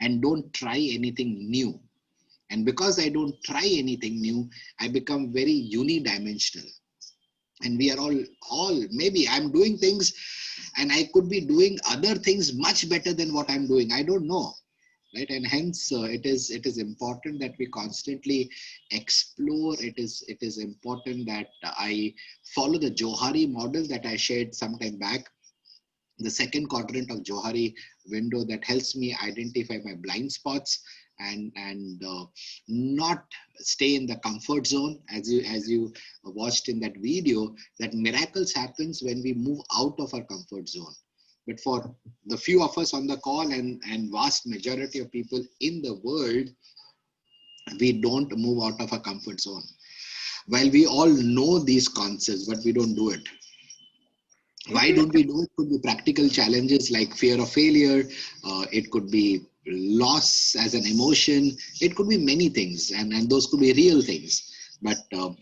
and don't try anything new. And because I don't try anything new, I become very unidimensional. And we are all maybe I'm doing things and I could be doing other things much better than what I'm doing. I don't know, right? And hence it is important that we constantly explore. It is important that I follow the Johari model that I shared some time back, the second quadrant of Johari window, that helps me identify my blind spots and not stay in the comfort zone. As you watched in that video, that miracles happens when we move out of our comfort zone. But for the few of us on the call and vast majority of people in the world, we don't move out of our comfort zone. While we all know these concepts, but we don't do it. Why don't we do it? Could be practical challenges like fear of failure. It could be loss as an emotion. It could be many things, and those could be real things. But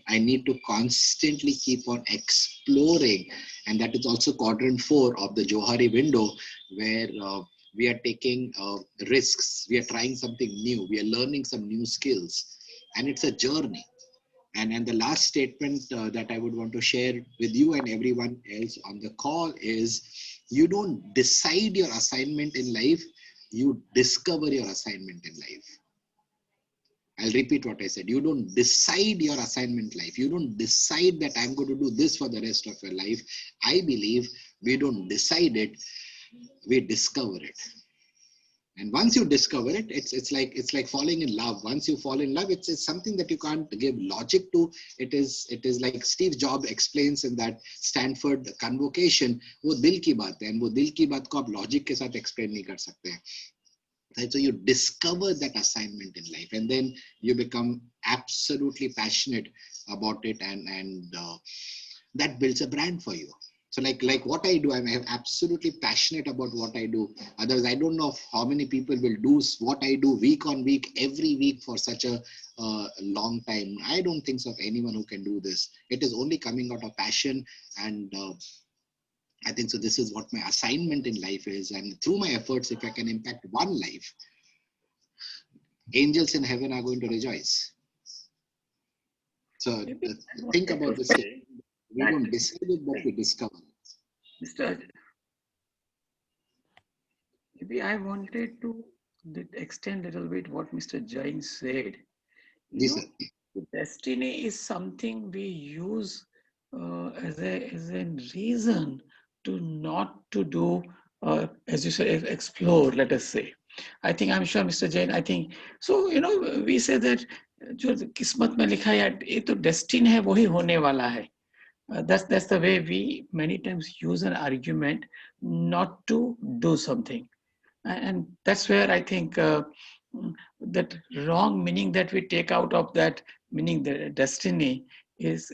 I need to constantly keep on exploring, and that is also quadrant 4 of the Johari window, where we are taking risks. We are trying something new. We are learning some new skills, and it's a journey. And the last statement that I would want to share with you and everyone else on the call is, you don't decide your assignment in life, you discover your assignment in life. I'll repeat what I said. You don't decide your assignment life. You don't decide that I'm going to do this for the rest of your life. I believe we don't decide it, we discover it. And once you discover it, it's like falling in love. Once you fall in love, it's something that you can't give logic to. It is like Steve Jobs explains in that Stanford convocation, वो दिल की बात है, and वो दिल की बात को आप logic के साथ explain नहीं कर सकते हैं. Right? So you discover that assignment in life, and then you become absolutely passionate about it, and that builds a brand for you. So like what I do, I'm absolutely passionate about what I do. Otherwise, I don't know how many people will do what I do week on week, every week for such a long time. I don't think of anyone who can do this. It is only coming out of passion, and I think so. This is what my assignment in life is, and through my efforts, if I can impact one life, angels in heaven are going to rejoice. So think about this. We don't decide it, but we discover it. Mr. Maybe I wanted to extend a little bit what Mr. Jain said. Yes, sir. Destiny is something we use as a reason to not to do, as you say, explore, let us say. I'm sure Mr. Jain, I think, so, we say that जो किस्मत में लिखा है ये तो destiny है वही होने वाला है. That's the way we many times use an argument not to do something. And that's where I think that wrong meaning that we take out of that meaning, the destiny is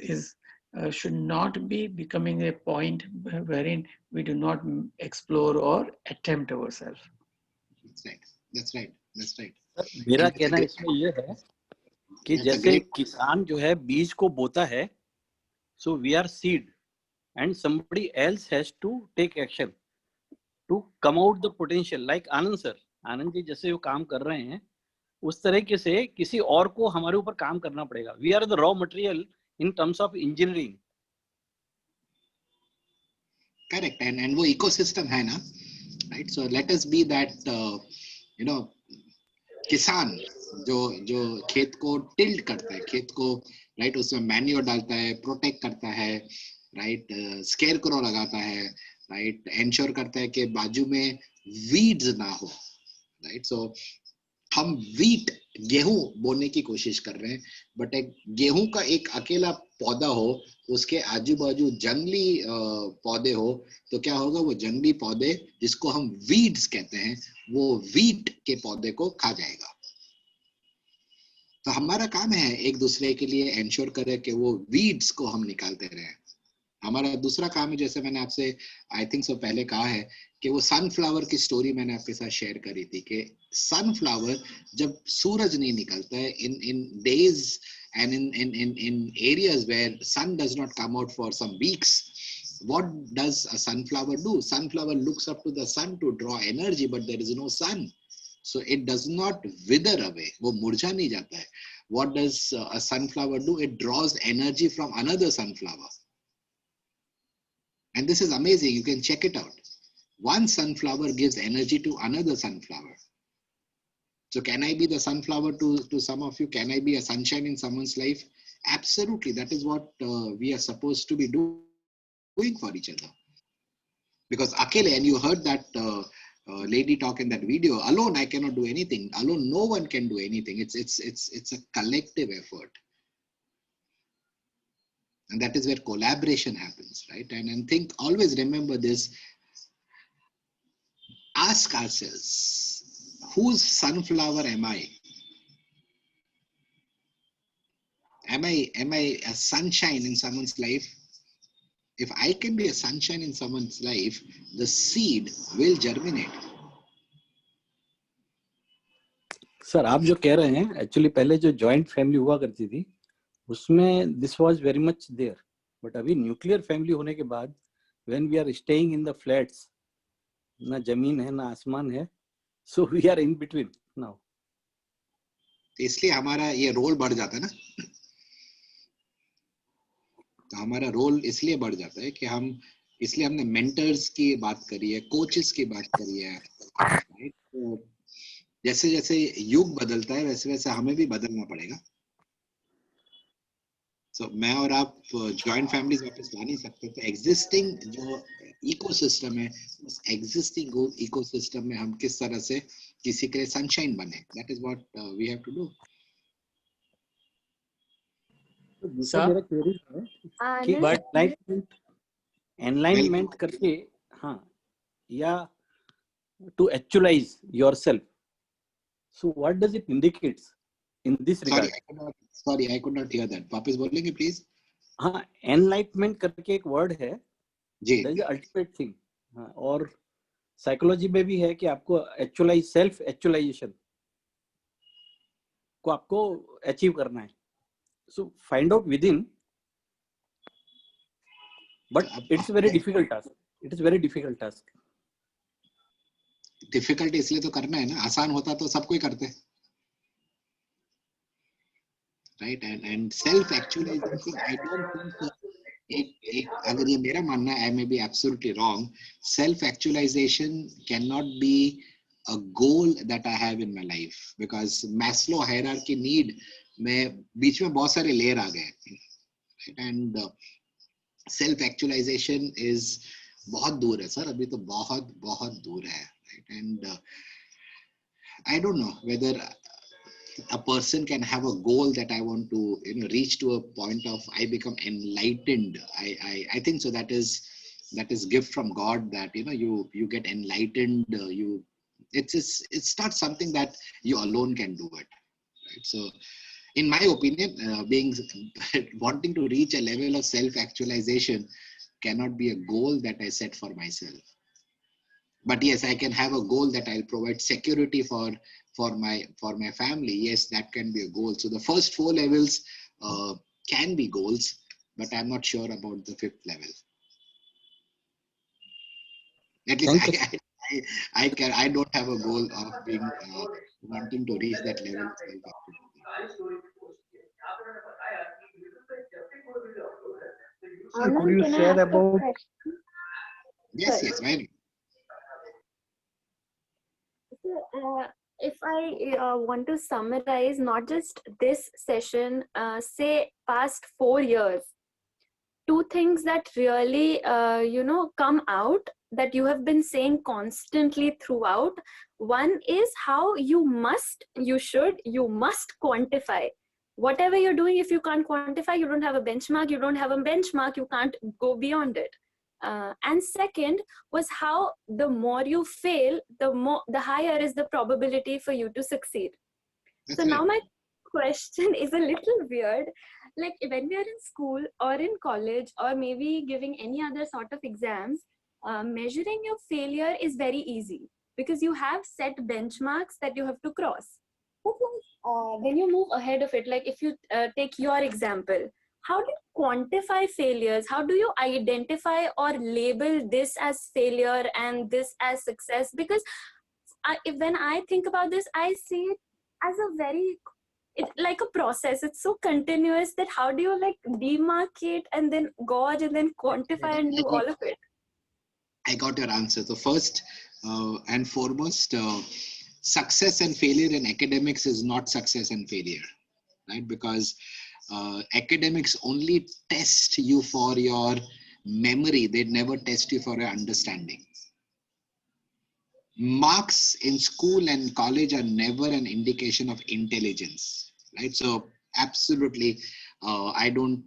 should not be becoming a point wherein we do not explore or attempt ourselves. That's right. Sir मेरा कहना इसमें ये है कि जैसे किसान जो है बीज को बोता है, so we are seed and somebody else has to take action to come out the potential. Like Anand sir, Anand ji जैसे वो काम कर रहे हैं उस तरीके से किसी और को हमारे ऊपर काम करना पड़ेगा. We are the raw material in terms of engineering. Correct. And वो ecosystem है ना, right? So let us be that किसान जो खेत को टिल्ट करता है, खेत को राइट उसमें मैन्योर डालता है, प्रोटेक्ट करता है, राइट स्केयर क्रो लगाता है, राइट एंश्योर करता है कि बाजू में वीड्स ना हो, राइट. सो हम वीट गेहूं बोने की कोशिश कर रहे हैं, बट एक गेहूं का एक अकेला पौधा हो, उसके आजू बाजू जंगली पौधे हो, तो क्या होगा, वो जंगली पौधे जिसको हम वीड्स कहते हैं, वो वीट के पौधे को खा जाएगा। तो हमारा काम है एक दूसरे के लिए एंश्योर करें कि वो वीड्स को हम निकालते रहें। हमारा दूसरा काम है, जैसे मैंने आपसे आई थिंक सो पहले कहा है, कि वो सनफ्लावर की स्टोरी मैंने आपके साथ शेयर करी थी, कि सनफ्लावर जब सूरज नहीं निकलता है, in days and in areas where sun does not come out for some weeks, what does a sunflower do? Sunflower looks up to the sun to draw energy, but there is no sun, so it does not wither away, वो मुरझा नहीं जाता है। What does a sunflower do? It draws energy from another sunflower. And this is amazing. You can check it out. One sunflower gives energy to another sunflower. So can I be the sunflower to some of you? Can I be a sunshine in someone's life? Absolutely. That is what we are supposed to be doing for each other. Because akele, and you heard that lady talk in that video, alone I cannot do anything. Alone no one can do anything. It's a collective effort. And that is where collaboration happens, right? And think, always remember this. Ask ourselves, whose sunflower am I? Am I a sunshine in someone's life? If I can be a sunshine in someone's life, the seed will germinate. Sir आप जो कह रहे हैं, actually पहले जो joint family हुआ करती थी उसमें this was very much there, but अभी न्यूक्लियर फैमिली होने के बाद when we are staying in the flats, ना जमीन है ना आसमान है, so we are in between now. इसलिए हमारा ये रोल बढ़ जाता है ना, तो हमारा रोल इसलिए बढ़ जाता है कि हम, इसलिए हमने मेंटर्स की बात करी है, कोचेस की बात करी है, राइट? तो जैसे जैसे युग बदलता है वैसे वैसे हमें भी बदलना पड़ेगा। So, मैं और आप जॉइंट फैमिलीज वापस ला नहीं सकते, तो एग्जिस्टिंग जो इकोसिस्टम है, उस एग्जिस्टिंग इकोसिस्टम में हम किस तरह से किसी के लिए सनशाइन बने, that is what we have to do. दूसरा मेरा क्वेरी है कि एनलाइनमेंट करके, हाँ, या to actualize yourself, so what does it indicates in this regard? Sorry, I could not hear that. वापस बोलेंगे प्लीज? हाँ, एनलाइटमेंट करके एक वर्ड है जी, दैट इज अल्टीमेट थिंग। हाँ, और साइकोलॉजी में भी है कि आपको एक्चुअलाइज, सेल्फ एक्चुअलाइजेशन को आपको अचीव करना है। So find out with in, but it's very difficult task, it is very difficult task. Difficult इसलिए तो करना है ना, आसान होता तो सब कोई करते, right? And self actualization, I don't think so. एक अगर ये मेरा मानना है, I may be absolutely wrong, self actualization can not be a goal that I have in my life, because Maslow hierarchy need में बीच में बहुत सारे लेयर आ गए, and self actualization is बहुत दूर है सर, अभी तो बहुत बहुत दूर है, and I don't know whether a person can have a goal that I want to, reach to a point of I become enlightened. I think so. That is gift from God, that you get enlightened. It's not something that you alone can do it, right? So, in my opinion, being wanting to reach a level of self-actualization cannot be a goal that I set for myself. But yes, I can have a goal that I'll provide security for my family. Yes, that can be a goal. So the first 4 levels can be goals, but I'm not sure about the 5th level. At least I don't have a goal of being wanting to reach that level of Anand, could you share about? Yes, why not? If I want to summarize not just this session, say past 4 years, 2 things that really come out. that you have been saying constantly throughout. One is how you must quantify whatever you're doing. If you can't quantify, you don't have a benchmark. You don't have a benchmark, you can't go beyond it. And second was how the more you fail, the higher is the probability for you to succeed. That's So right. now my question is a little weird. Like when we are in school or in college or maybe giving any other sort of exams, measuring your failure is very easy because you have set benchmarks that you have to cross. But when you move ahead of it, like if you take your example, how do you quantify failures? How do you identify or label this as failure and this as success? Because when I think about this, I see it as a very, it's like a process. It's so continuous that how do you like demarcate and then gauge and then quantify and do all of it? I got your answer. So first and foremost, success and failure in academics is not success and failure, right? Because academics only test you for your memory. They never test you for your understanding. Marks in school and college are never an indication of intelligence, right? So absolutely, I don't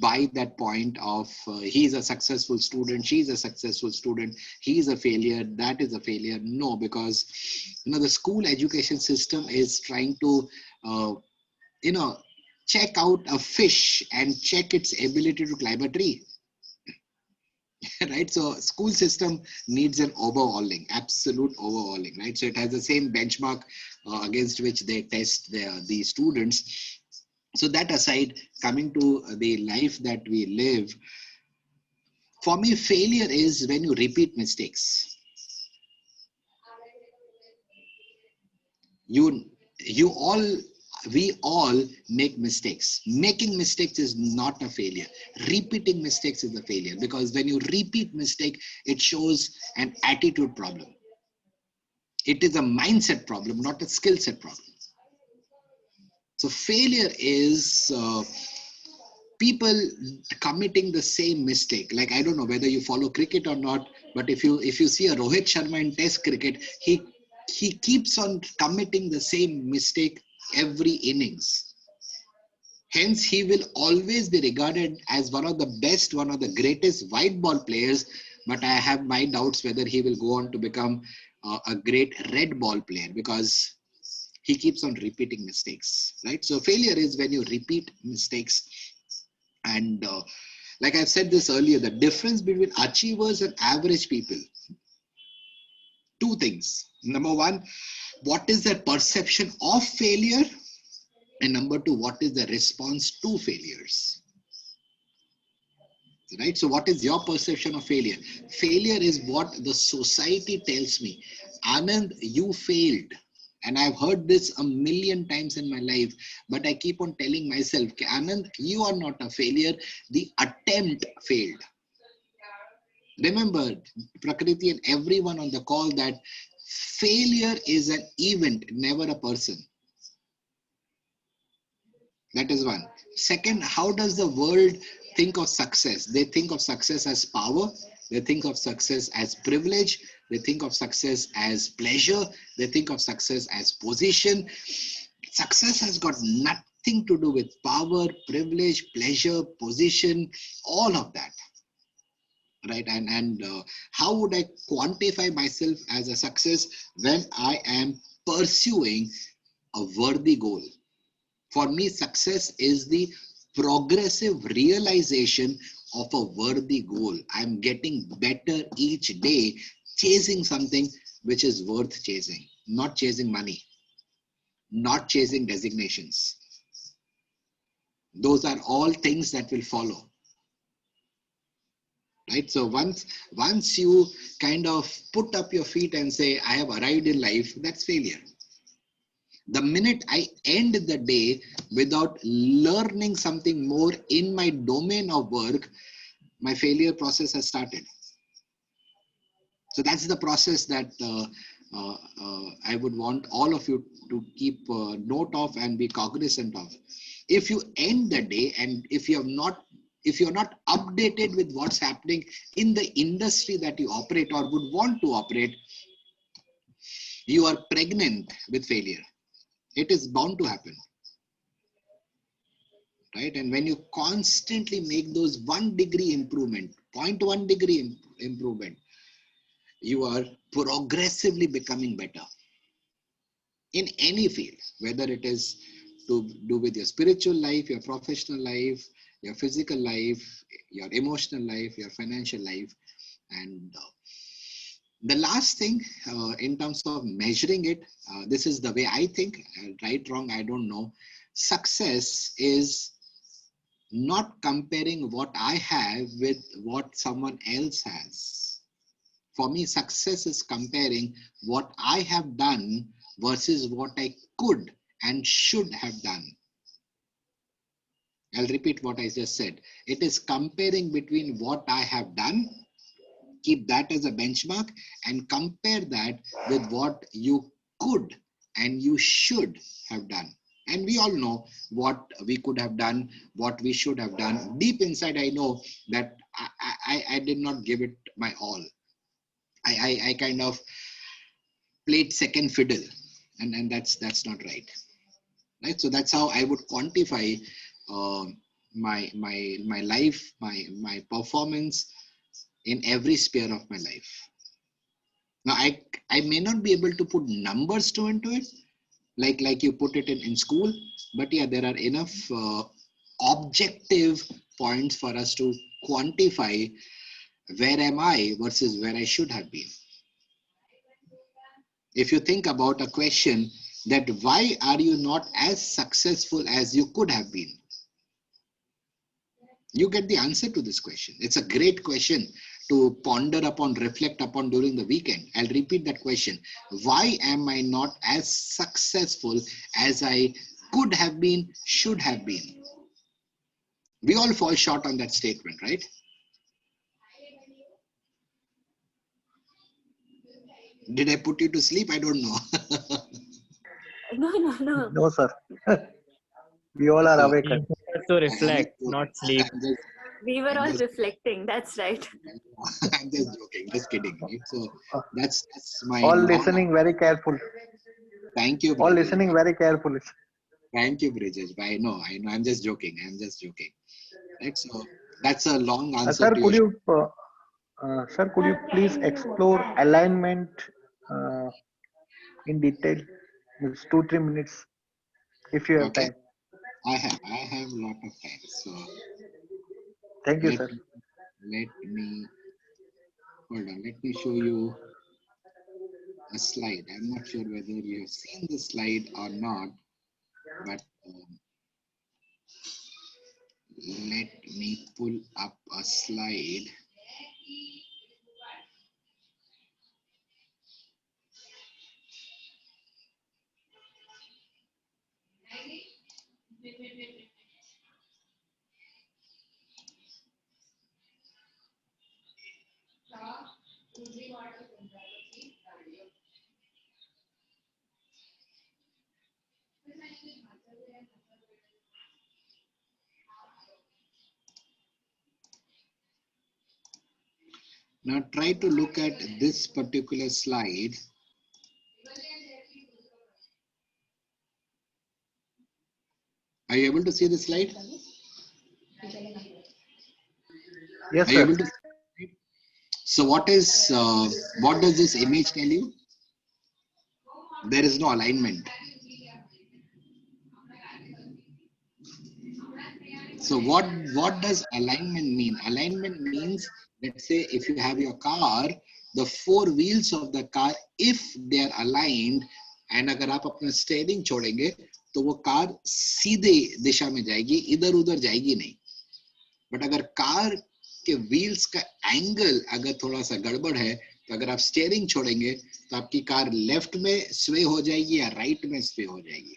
buy that point of he's a successful student, she's a successful student, he's a failure, that is a failure. No, because the school education system is trying to check out a fish and check its ability to climb a tree. Right? So school system needs an overhauling, absolute overhauling, right? So it has the same benchmark against which they test the students. So that aside, coming to the life that we live, for me, failure is when you repeat mistakes. We all make mistakes. Making mistakes is not a failure. Repeating mistakes is a failure, because when you repeat mistake, it shows an attitude problem. It is a mindset problem, not a skill set problem. So failure is people committing the same mistake. Like, I don't know whether you follow cricket or not, but if you see a Rohit Sharma in Test cricket, he keeps on committing the same mistake every innings. Hence, he will always be regarded as one of the best, one of the greatest white ball players. But I have my doubts whether he will go on to become a great red ball player, because he keeps on repeating mistakes, right? So failure is when you repeat mistakes. And like I've said this earlier, the difference between achievers and average people, two things. Number one, what is their perception of failure? And number two, what is the response to failures? Right? So what is your perception of failure? Failure is what the society tells me. Anand, you failed. And I've heard this a million times in my life, but I keep on telling myself, Anand, you are not a failure. The attempt failed. Remember, Prakriti and everyone on the call, that failure is an event, never a person. That is one. Second, how does the world think of success? They think of success as power. They think of success as privilege. They think of success as pleasure. They think of success as position. Success has got nothing to do with power, privilege, pleasure, position, all of that. Right? And how would I quantify myself as a success? When I am pursuing a worthy goal. For me, success is the progressive realization of a worthy goal. I'm getting better each day, chasing something which is worth chasing, not chasing money, not chasing designations. Those are all things that will follow. Right? So once you kind of put up your feet and say, I have arrived in life, that's failure. The minute I end the day without learning something more in my domain of work, my failure process has started. So that's the process that I would want all of you to keep note of and be cognizant of. If you end the day and if you have not if you're not updated with what's happening in the industry that you operate or would want to operate, you are pregnant with failure. It is bound to happen, right? And when you constantly make those 1 degree improvement, 0.1 degree improvement, you are progressively becoming better in any field, whether it is to do with your spiritual life, your professional life, your physical life, your emotional life, your financial life. And the last thing in terms of measuring it, this is the way I think, right, wrong, I don't know. Success is not comparing what I have with what someone else has. For me, success is comparing what I have done versus what I could and should have done. I'll repeat what I just said. It is comparing between what I have done, keep that as a benchmark, and compare that with what you could and you should have done. And we all know what we could have done, what we should have done. Deep inside, I know that I did not give it my all. I kind of played second fiddle, and that's not right. Right. So that's how I would quantify my life, my performance in every sphere of my life. Now I may not be able to put numbers into it, like you put it in school, but yeah, there are enough objective points for us to quantify where am I versus where I should have been. If you think about a question that why are you not as successful as you could have been, you get the answer to this question. It's a great question to ponder upon, reflect upon during the weekend. I'll repeat that question. Why am I not as successful as I could have been, should have been? We all fall short on that statement, right? Did I put you to sleep? I don't know. No. No, sir. We all are So, awake. To reflect, not sleep. We were I'm all just, reflecting. That's right. I'm just joking, just kidding. Right? So Uh, that's my All long. listening very careful. Thank you, All Brijesh. listening very carefully. Thank you, Brijesh. I know. I'm just joking. I'm just joking. Right. So that's a long answer Sir, to your. sir, could you please explore alignment uh, in detail? It's 2-3 minutes if you have Okay. time. I have a lot of time. So Thank you, let sir. let me hold on. Let me show you a slide. I'm not sure whether you have seen the slide or not, but let me pull up a slide. Now try to look at this particular slide. Are you able to see the slide? Yes, Are you sir. able to see? So what does this image tell you? There is no alignment. So what does alignment mean? Alignment means, let's say if you have your car, the 4 wheels of the car, if they are aligned, and अगर आप अपना steering छोड़ेंगे तो वो car सीधे दिशा में जाएगी, इधर उधर जाएगी नहीं. बट अगर कार के व्हील्स का एंगल अगर थोड़ा सा गड़बड़ है, तो अगर आप स्टीयरिंग छोड़ेंगे तो आपकी कार लेफ्ट में स्वे हो जाएगी या राइट में स्वे हो जाएगी.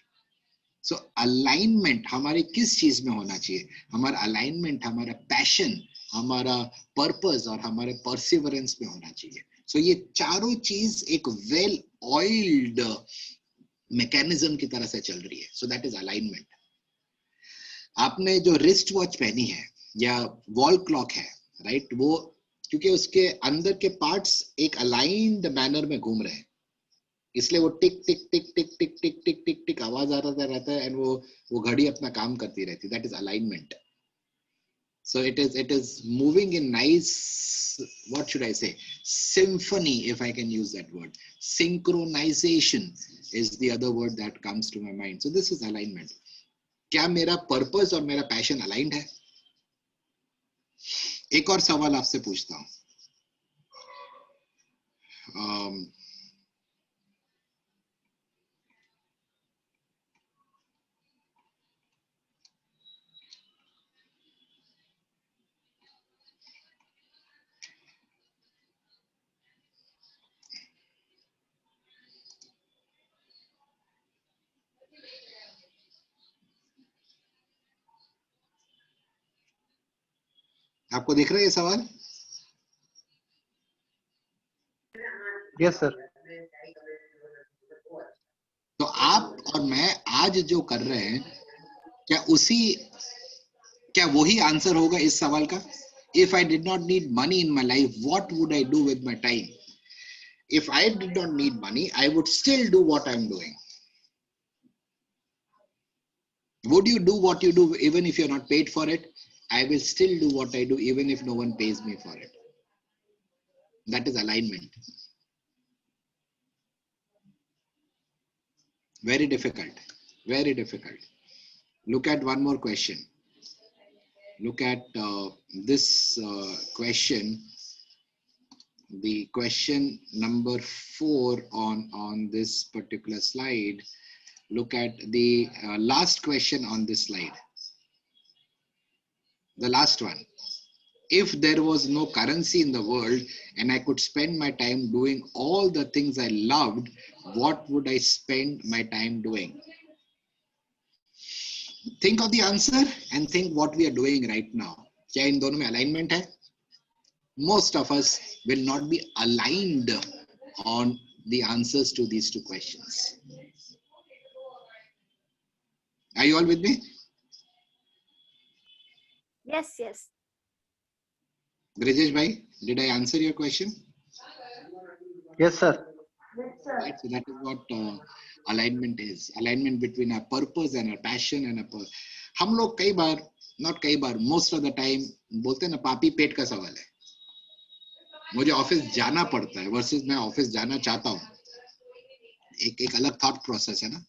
सो अलाइनमेंट हमारे किस चीज में होना चाहिए? हमारा अलाइनमेंट हमारा पैशन, हमारा पर्पस और हमारे परसिवरेंस में होना चाहिए. सो ये चारों चीज एक वेल ऑयल्ड मैकेनिज्म की तरह से चल रही है. So that is alignment. आपने जो रिस्ट वॉच पहनी है, या वॉल क्लॉक है, राइट, वो क्योंकि उसके अंदर के पार्ट्स एक अलाइंड मैनर में घूम रहे हैं, इसलिए वो टिक टिक टिक टिक टिक टिक टिक टिक टिक आवाज आता रहता है, एंड वो घड़ी अपना काम करती रहती है. That is alignment. So it is moving in nice, what should I say, symphony, if I can use that word. Synchronization is the other word that comes to my mind. So this is alignment. क्या मेरा purpose और मेरा passion aligned है? एक और सवाल आपसे पूछता हूं. आपको दिख रहा है ये सवाल? Yes, sir. तो आप और मैं आज जो कर रहे हैं, क्या वही आंसर होगा इस सवाल का? If I did not need money in my life, what would I do with my time? If I did not need money, I would still do what I'm doing. Would you do what you do even if you're not paid for it? I will still do what I do even if no one pays me for it. That is alignment. Very difficult. Very difficult. Look at one more question. Look at this question. The question number 4 on this particular slide. Look at the last question on this slide. The last one. If there was no currency in the world and I could spend my time doing all the things I loved, what would I spend my time doing? Think of the answer and think what we are doing right now. क्या इन दोनों में alignment है? Most of us will not be aligned on the answers to these two questions. Are you all with me? Yes, yes. Brijesh bhai, did I answer your question? Yes, sir. Right, so that is what alignment is. Alignment between our purpose and our passion and हम लोग कई बार, not कई बार, most of the time बोलते हैं ना, पापी पेट का सवाल है. मुझे ऑफिस जाना पड़ता है versus मैं ऑफिस जाना चाहता हूँ. एक अलग थॉट प्रोसेस है ना.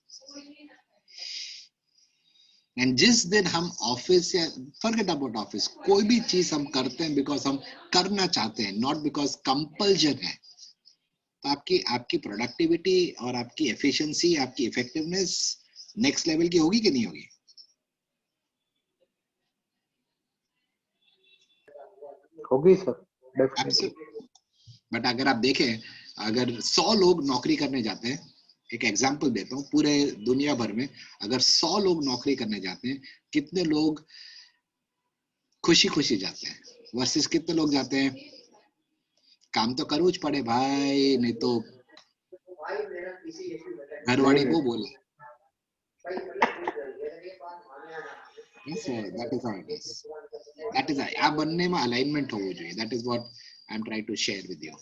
एंड जिस दिन हम ऑफिस या फॉरगेट अबाउट ऑफिस, कोई भी चीज हम करते हैं बिकॉज हम करना चाहते हैं, नॉट बिकॉज कंपल्जन है, तो आपकी प्रोडक्टिविटी और आपकी एफिशिएंसी, आपकी इफेक्टिवनेस नेक्स्ट लेवल की होगी कि नहीं होगी? होगी सर, डेफिनेटली. बट अगर आप देखें, अगर 100 लोग नौकरी करने जाते हैं, एक एग्जांपल देता हूँ, पूरे दुनिया भर में अगर 100 लोग नौकरी करने जाते हैं, कितने लोग खुशी खुशी जाते हैं वर्सेस कितने लोग जाते हैं काम तो करना पड़े भाई, नहीं तो घरवाड़ी वो बोले. That is how it is. That is आप बनने में अलाइनमेंट होना चाहिए. That is what I am trying to share with you.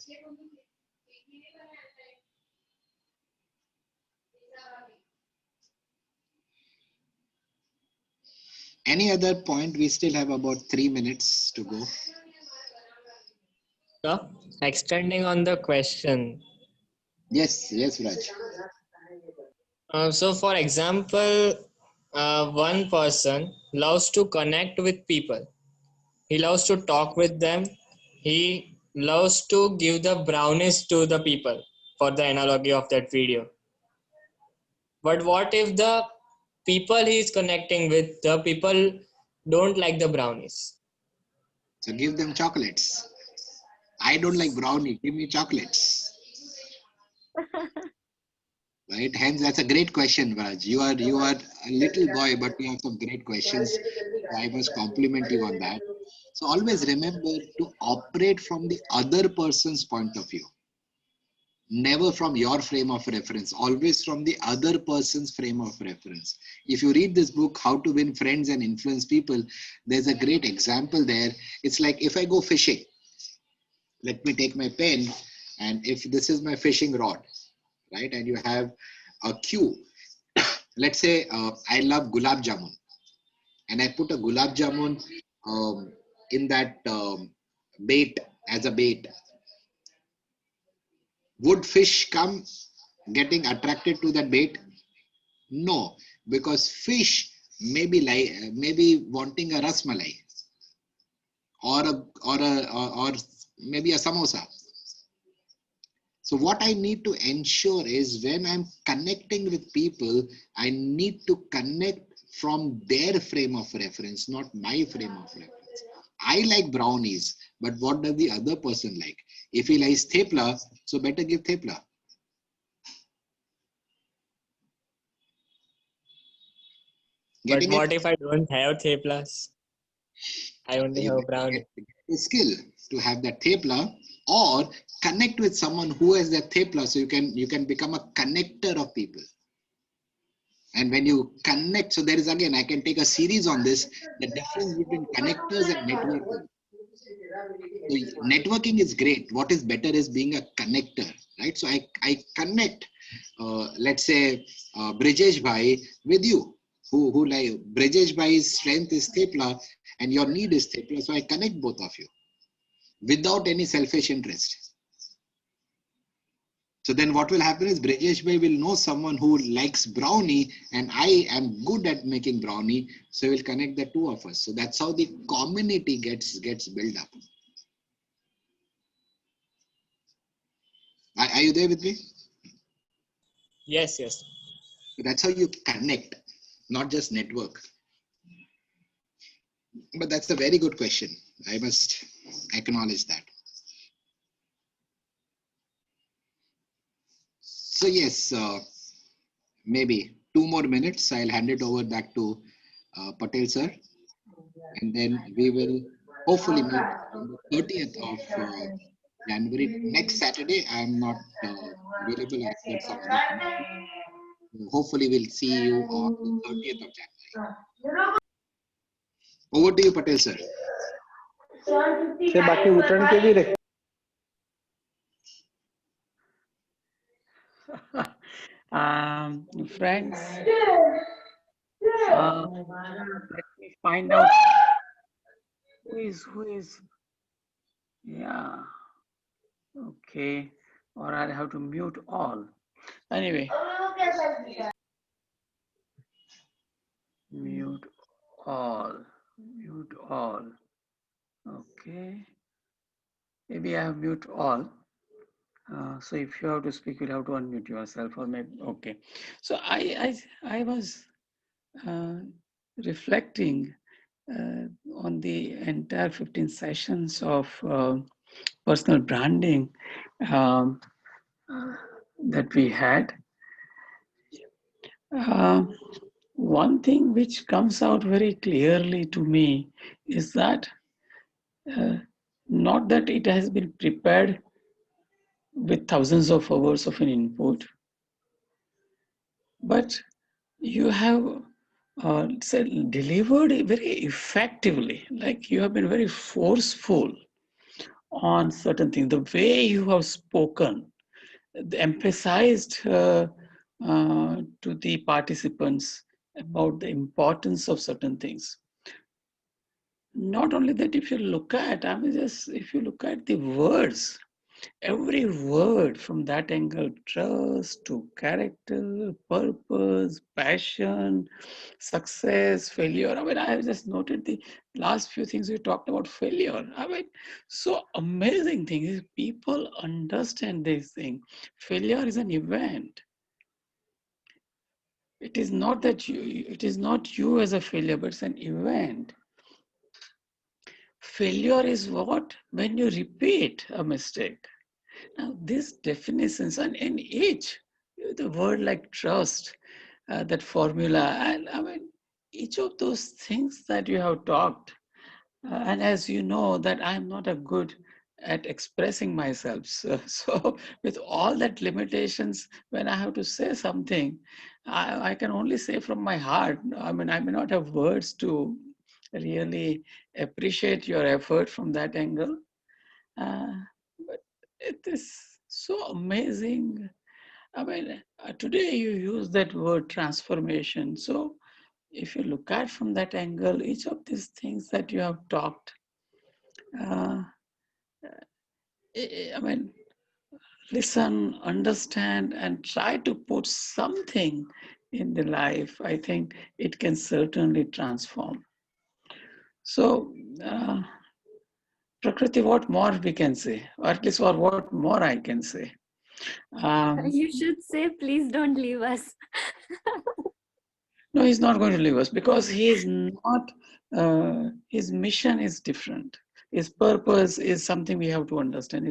Any other point? We still have about 3 minutes to go. So, extending on the question. Yes, Raj. So, for example, one person loves to connect with people. He loves to talk with them. He loves to give the brownies to the people, for the analogy of that video. But what if the people he is connecting with, the people don't like the brownies? So give them chocolates. I don't like brownie. Give me chocolates. Right? Hence, that's a great question, Raj. You are a little boy, but you have some great questions. So I must compliment you on that. So always remember to operate from the other person's point of view. Never from your frame of reference, always from the other person's frame of reference. If you read this book, How to Win Friends and Influence People, there's a great example there. It's like if I go fishing, let me take my pen, and if this is my fishing rod, right, and you have a cue, let's say I love gulab jamun, and I put a gulab jamun in that bait as a bait. Would fish come getting attracted to that bait? No, because fish maybe wanting a rasmalai or or maybe a samosa. So what I need to ensure is when I'm connecting with people, I need to connect from their frame of reference, not my frame of reference. I like brownies, but what does the other person like? If he likes thepla, so better give thepla. But Getting what it? if I don't have theplas? I only You have better brownie. get the skill to have that thepla, or connect with someone who has that thepla, so you can become a connector of people. And when you connect, so there is again, I can take a series on this, the difference between connectors and networking. So networking is great. What is better is being a connector, right? So I connect, let's say, Brijesh Bhai with you, who like Brijesh Bhai's strength is thepla and your need is thepla. So I connect both of you without any selfish interest. So then what will happen is Brijesh Bhai will know someone who likes brownie and I am good at making brownie. So we'll connect the two of us. So that's how the community gets built up. Are you there with me? Yes, yes. That's how you connect, not just network. But that's a very good question. I must acknowledge that. So yes, maybe 2 more minutes. I'll hand it over back to Patel sir, and then we will hopefully meet on the 30th of January. Next Saturday, I'm not available. I've got some other commitment. So hopefully, we'll see you on the 30th of January. Over to you, Patel sir. से बाकी उतरण के भी रहे Friends, let me find out who is, yeah, okay, or I'll have to mute all. Anyway, mute all, okay. Maybe I have mute all. So if you have to speak, you'll have to unmute yourself, or maybe, okay. So I was reflecting on the entire 15 sessions of personal branding um, that we had. One thing which comes out very clearly to me is that not that it has been prepared with thousands of hours of an input, but you have delivered very effectively. Like you have been very forceful on certain things. The way you have spoken, emphasized to the participants about the importance of certain things. Not only that, if you look at, if you look at the words, every word from that angle, trust to character, purpose, passion, success, failure. I mean, I have just noted the last few things we talked about failure. I mean, so amazing thing is people understand this thing. Failure is an event. It is not that it is not you as a failure, but it's an event. Failure is what? When you repeat a mistake. Now, these definitions, and in each, the word like trust, that formula, and I mean, each of those things that you have talked, and as you know, that I'm not a good at expressing myself. So with all that limitations, when I have to say something, I can only say from my heart. I mean, I may not have words to really appreciate your effort from that angle. But it is so amazing. I mean, today you use that word transformation. So if you look at from that angle, each of these things that you have talked, uh, I mean, listen, understand, and try to put something in the life, I think it can certainly transform. So, Prakriti, what more we can say, or at least or what more I can say? You should say, please don't leave us. No, he's not going to leave us because he is not, his mission is different. His purpose is something we have to understand.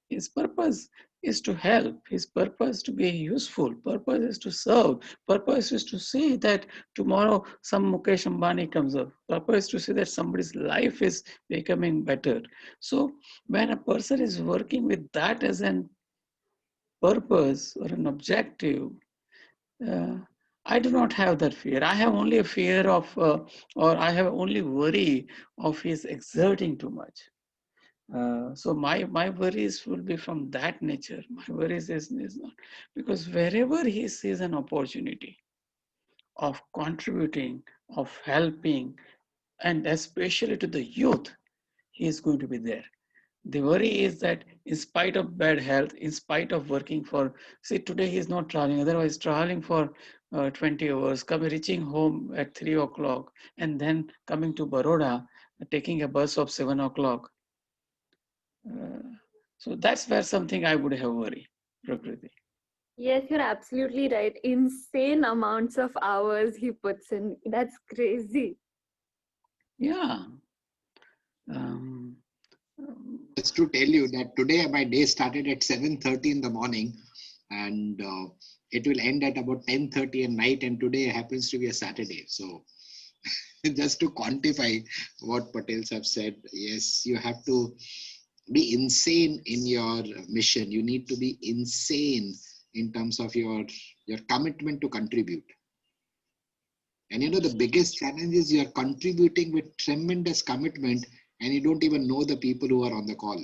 His purpose is to help. His purpose to be useful. Purpose is to serve. Purpose is to see that tomorrow some Mukesh Ambani comes up. Purpose is to see that somebody's life is becoming better. So when a person is working with that as an purpose or an objective, uh, I do not have that fear. I have only a fear of, or I have only worry of his exerting too much. So my worries will be from that nature. My worries is not, because wherever he sees an opportunity of contributing, of helping, and especially to the youth, he is going to be there. The worry is that in spite of bad health, in spite of working for, see, today he's not traveling, otherwise traveling for 20 hours, coming, reaching home at 3 o'clock, and then coming to Baroda, taking a bus of 7 o'clock. So that's where something I would have worry, Prakriti. Yes, you're absolutely right. Insane amounts of hours he puts in. That's crazy. Yeah. Um, Just to tell you that today my day started at 7:30 in the morning, and it will end at about 10:30 at night, and today happens to be a Saturday. So just to quantify what Patels have said, yes, you have to be insane in your mission. You need to be insane in terms of your commitment to contribute. And you know, the biggest challenge is you're contributing with tremendous commitment and you don't even know the people who are on the call.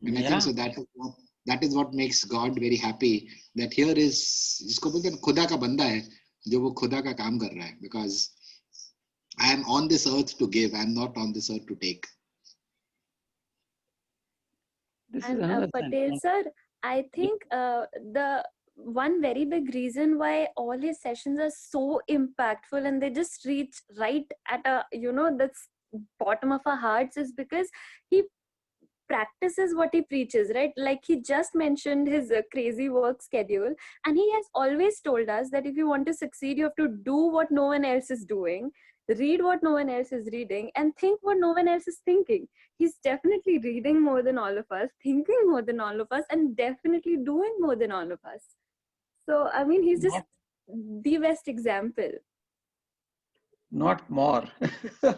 And I think yeah. so that is what makes God very happy, that here is जिसको बोलते हैं खुदा का बंदा है जो वो खुदा का काम कर रहा है, because I am on this earth to give, I am not on this earth to take. This is And another Patel sense. sir, I think the one very big reason why all his sessions are so impactful and they just reach right at a, the bottom of our hearts is because he practices what he preaches, right? Like he just mentioned his crazy work schedule, and he has always told us that if you want to succeed, you have to do what no one else is doing, read what no one else is reading, and think what no one else is thinking. He's definitely reading more than all of us, thinking more than all of us, and definitely doing more than all of us. So, I mean, he's just the best example. Not more.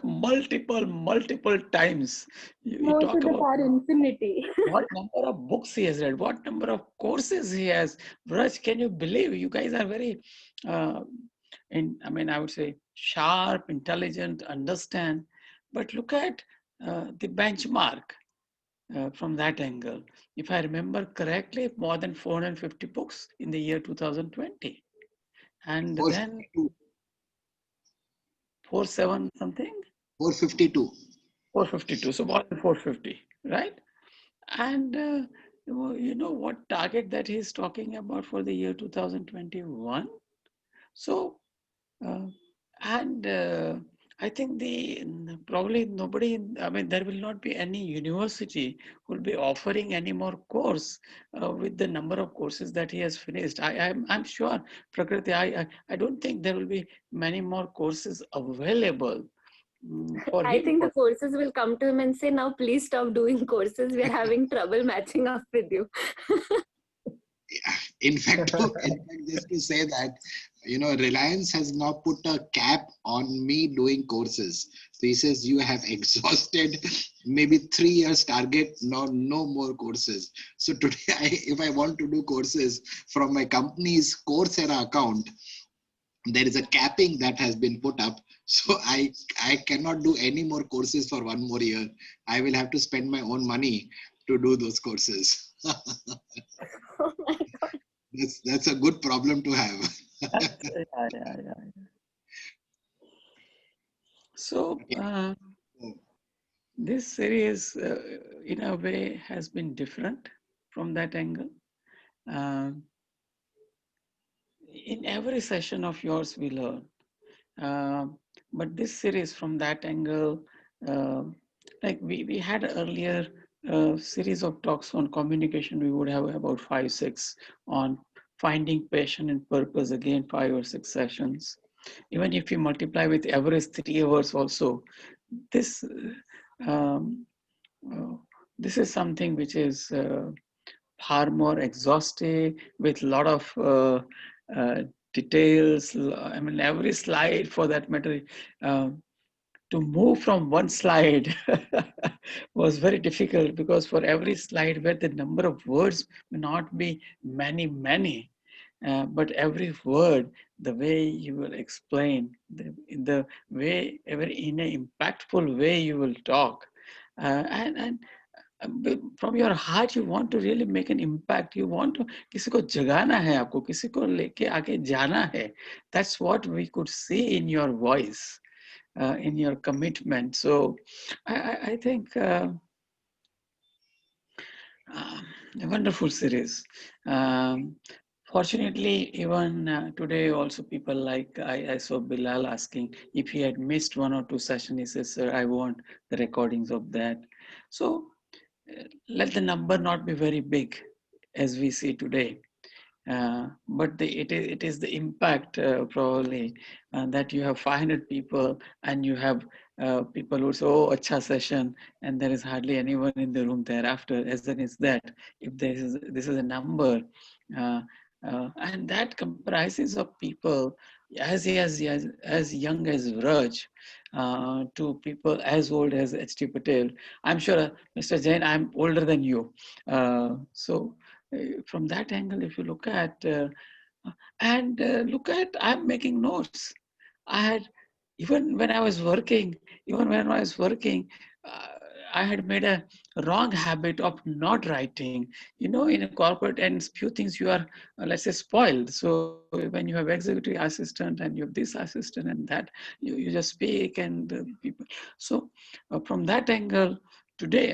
multiple times. You More to talk the about power infinity. what number of books he has read, what number of courses he has. Raj, can you believe you guys are very, I mean, I would say sharp, intelligent, understand. But look at the benchmark from that angle. If I remember correctly, more than 450 books in the year 2020. And then 452. 47 something? 452. 452. So more than 450, right? And you know what target that he's talking about for the year 2021? So, uh, and I think probably nobody, I mean, there will not be any university who will be offering any more course with the number of courses that he has finished. I'm sure, Prakriti, I don't think there will be many more courses available for I him. think the courses will come to him and say, now please stop doing courses. We're having trouble matching up with you. in fact, just to say that, Reliance has now put a cap on me doing courses. So he says, you have exhausted maybe 3 years target, no more courses. So today, if I want to do courses from my company's Coursera account, there is a capping that has been put up. So I cannot do any more courses for 1 more year. I will have to spend my own money to do those courses. Oh my God. That's a good problem to have. Yeah. So this series, in a way, has been different from that angle. In every session of yours, we learn. But this series, from that angle, uh, like we had earlier series of talks on communication. We would have about 5, 6 on finding passion and purpose. Again, 5 or 6 sessions. Even if you multiply with average 3 hours, also this. Um, uh, this is something which is far more exhaustive with a lot of uh, details. I mean, every slide for that matter, to move from one slide was very difficult because for every slide where the number of words may not be many, but every word, the way you will explain, the way, in an impactful way you will talk, and from your heart you want to really make an impact. You want to किसी को जगाना है, आपको किसी को लेके आगे जाना है. That's what we could see in your voice, in your commitment. So I think a wonderful series. Um, Fortunately, even today also people like, I saw Bilal asking if he had missed 1 or 2 sessions. He says, sir, I want the recordings of that. So let the number not be very big as we see today. But it is the impact probably that you have 500 people and you have people who say, oh, acha session, and there is hardly anyone in the room thereafter. As against that, if this is a number, and that comprises of people as young as Raj to people as old as H.T. Patel. I'm sure, Mr. Jain, I'm older than you. So from that angle, if you look at look at, I'm making notes. I had even when I was working, uh, I had made a wrong habit of not writing. In a corporate and few things you are, let's say, spoiled. So when you have executive assistant and you have this assistant and that, you just speak and people. So from that angle, today,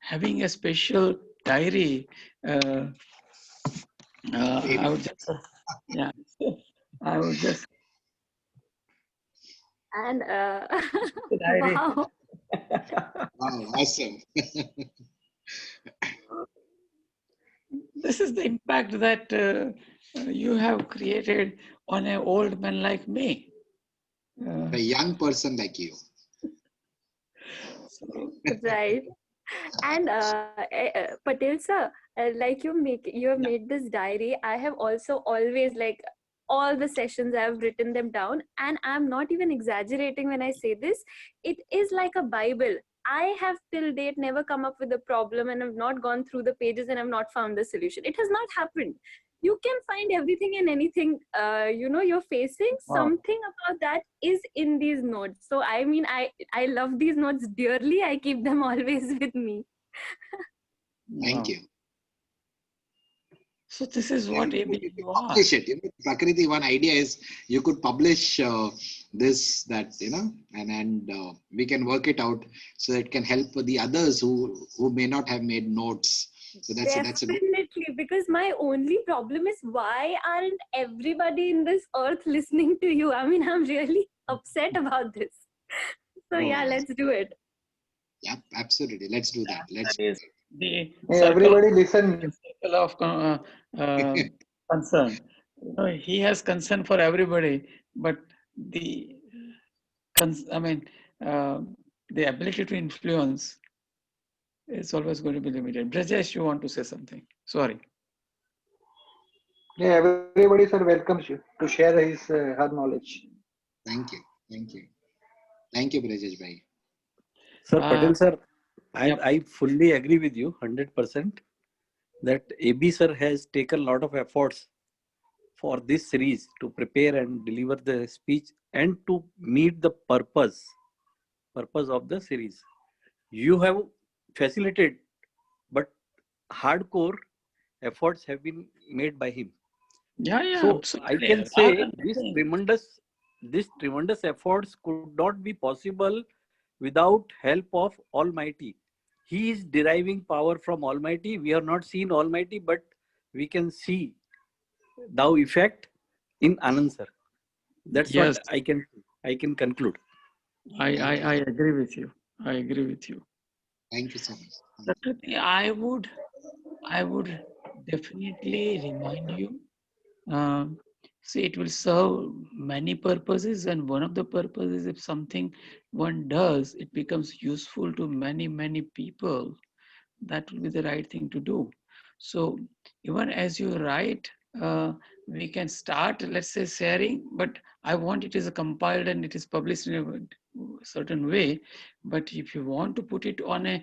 having a special diary, uh, I would just, yeah, I would just And diary. wow. Wow, awesome. This is the impact that you have created on an old man like me. A young person like you. So, Right. And Patel sir, you have yeah. made this diary. I have also always, like, all the sessions I have written them down, and I'm not even exaggerating when I say this. It is like a Bible. I have till date never come up with a problem and have not gone through the pages and have not found the solution. It has not happened. You can find everything and anything you're facing. Wow. Something about that is in these notes. So I mean, I love these notes dearly. I keep them always with me. Thank Wow. you. So this is what You ABA could you are. publish it. Prakriti, one idea is you could publish this, that, and we can work it out so it can help the others who may not have made notes. So that's a good. Definitely, because my only problem is, why aren't everybody in this earth listening to you? I mean, I'm really upset about this. So Oh, yeah, let's do it. yeah, absolutely. Let's do that. That is the Hey, circle everybody listen. of concern. He has concern for everybody, but the I mean, uh, the ability to influence it's always going to be limited. Brajesh, you want to say something? Sorry. Yeah, everybody, sir, welcomes you to share her knowledge. Thank you. Thank you. Thank you, Brajesh bhai. Sir Patel sir, Yep. I fully agree with you 100% that AB sir has taken a lot of efforts for this series to prepare and deliver the speech and to meet the purpose of the series. You have facilitated, but hardcore efforts have been made by him. Yeah, So I absolutely. can Rather say than this tremendous efforts could not be possible without help of Almighty. He is deriving power from Almighty. We have not seen Almighty, but we can see the effect in Anand sir. That's yes, what I can conclude. Thank you. I agree with you. I agree with you. Thank you so much. Thank you. Certainly, I would definitely remind you. Um, See, it will serve many purposes, and one of the purposes, if something one does, it becomes useful to many people. That will be the right thing to do. So even as you write, we can start, let's say, sharing, but I want it is compiled and it is published in a certain way. But if you want to put it on a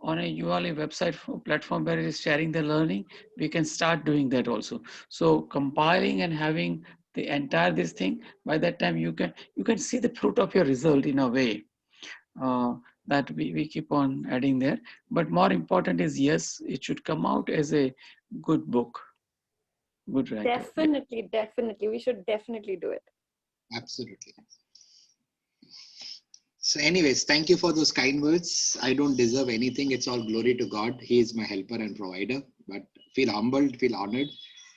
URL website platform where it is sharing the learning, we can start doing that also. So compiling and having the entire this thing, by that time you can see the fruit of your result in a way. That we keep on adding there. But more important is, yes, it should come out as a good book, good writer. Yeah. Definitely. We should definitely do it. Absolutely. So, anyways, thank you for those kind words. I don't deserve anything. It's all glory to God. He is my helper and provider. But feel humbled, feel honored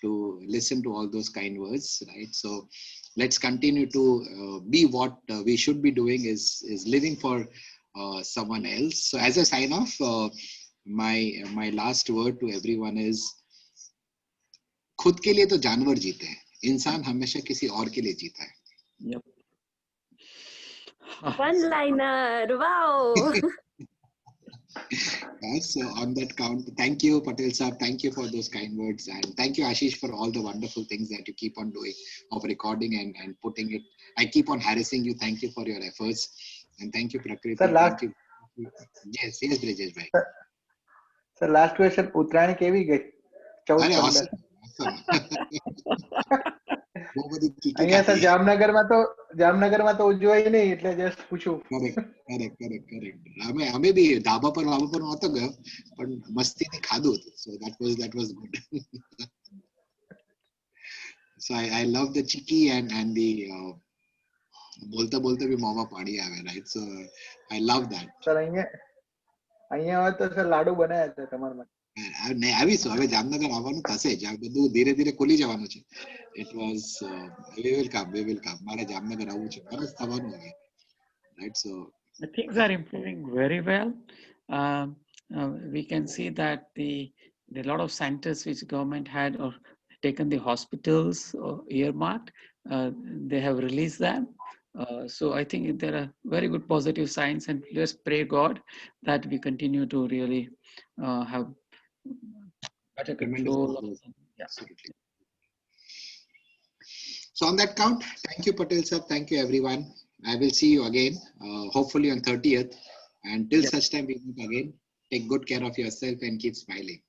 to listen to all those kind words, right? So, let's continue to be what we should be doing is living for someone else. So, as a sign off, my last word to everyone is खुद के लिए तो जानवर जीते हैं, इंसान हमेशा किसी और के लिए जीता है. Yep. One liner. Wow. Right, so on that count, thank you, Patel sir. Thank you for those kind words. And thank you, Ashish, for all the wonderful things that you keep on doing of recording and putting it. I keep on harassing you. Thank you for your efforts. And thank you, Sir, Prakriti. last Thank you. Yes, yes, Brijesh bhai. sir, sir, last question. Uttarayan केवी गई 14 Are 15. awesome. Awesome. બહુ બધી ચીકી અહીંયા ખાધી. Sir જામનગરમાં તો ઉજવાય નહીં એટલે જસ્ટ પૂછું. Correct. અમે બી ધાબા પર નહોતો ગયો, પણ મસ્તીથી ખાધું હતું. So that was good. So I love the chiki and the બોલતા બોલતા બી મોંમાં પાણી આવે, right? So I love that. Sir અહીંયા હોય તો સર લાડુ બનાયા છે તમારા માટે. ને આવીશું, હવે જામનગર આવવાનું થશે જ, આ બધું ધીરે ધીરે ખુલી જવાનું છે. It was we will come. મારે જામનગર આવવું છે, બસ થવાનું હવે, right? So Things are improving very well. We can see that the lot of centers which government had or taken the hospitals or earmarked, they have released them. So I think there are very good positive signs, and let's pray God that we continue to really have better tremendous control. progress. Yeah. Absolutely. So on that count, thank you, Patel sir. Thank you, everyone. I will see you again, hopefully on 30th. And till Yep. such time we meet again, take good care of yourself and keep smiling.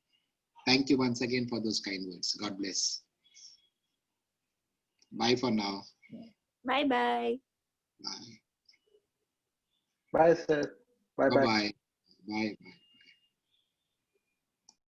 Thank you once again for those kind words. God bless. Bye for now. Bye bye. Bye. Bye sir. Bye bye. Bye-bye. Bye.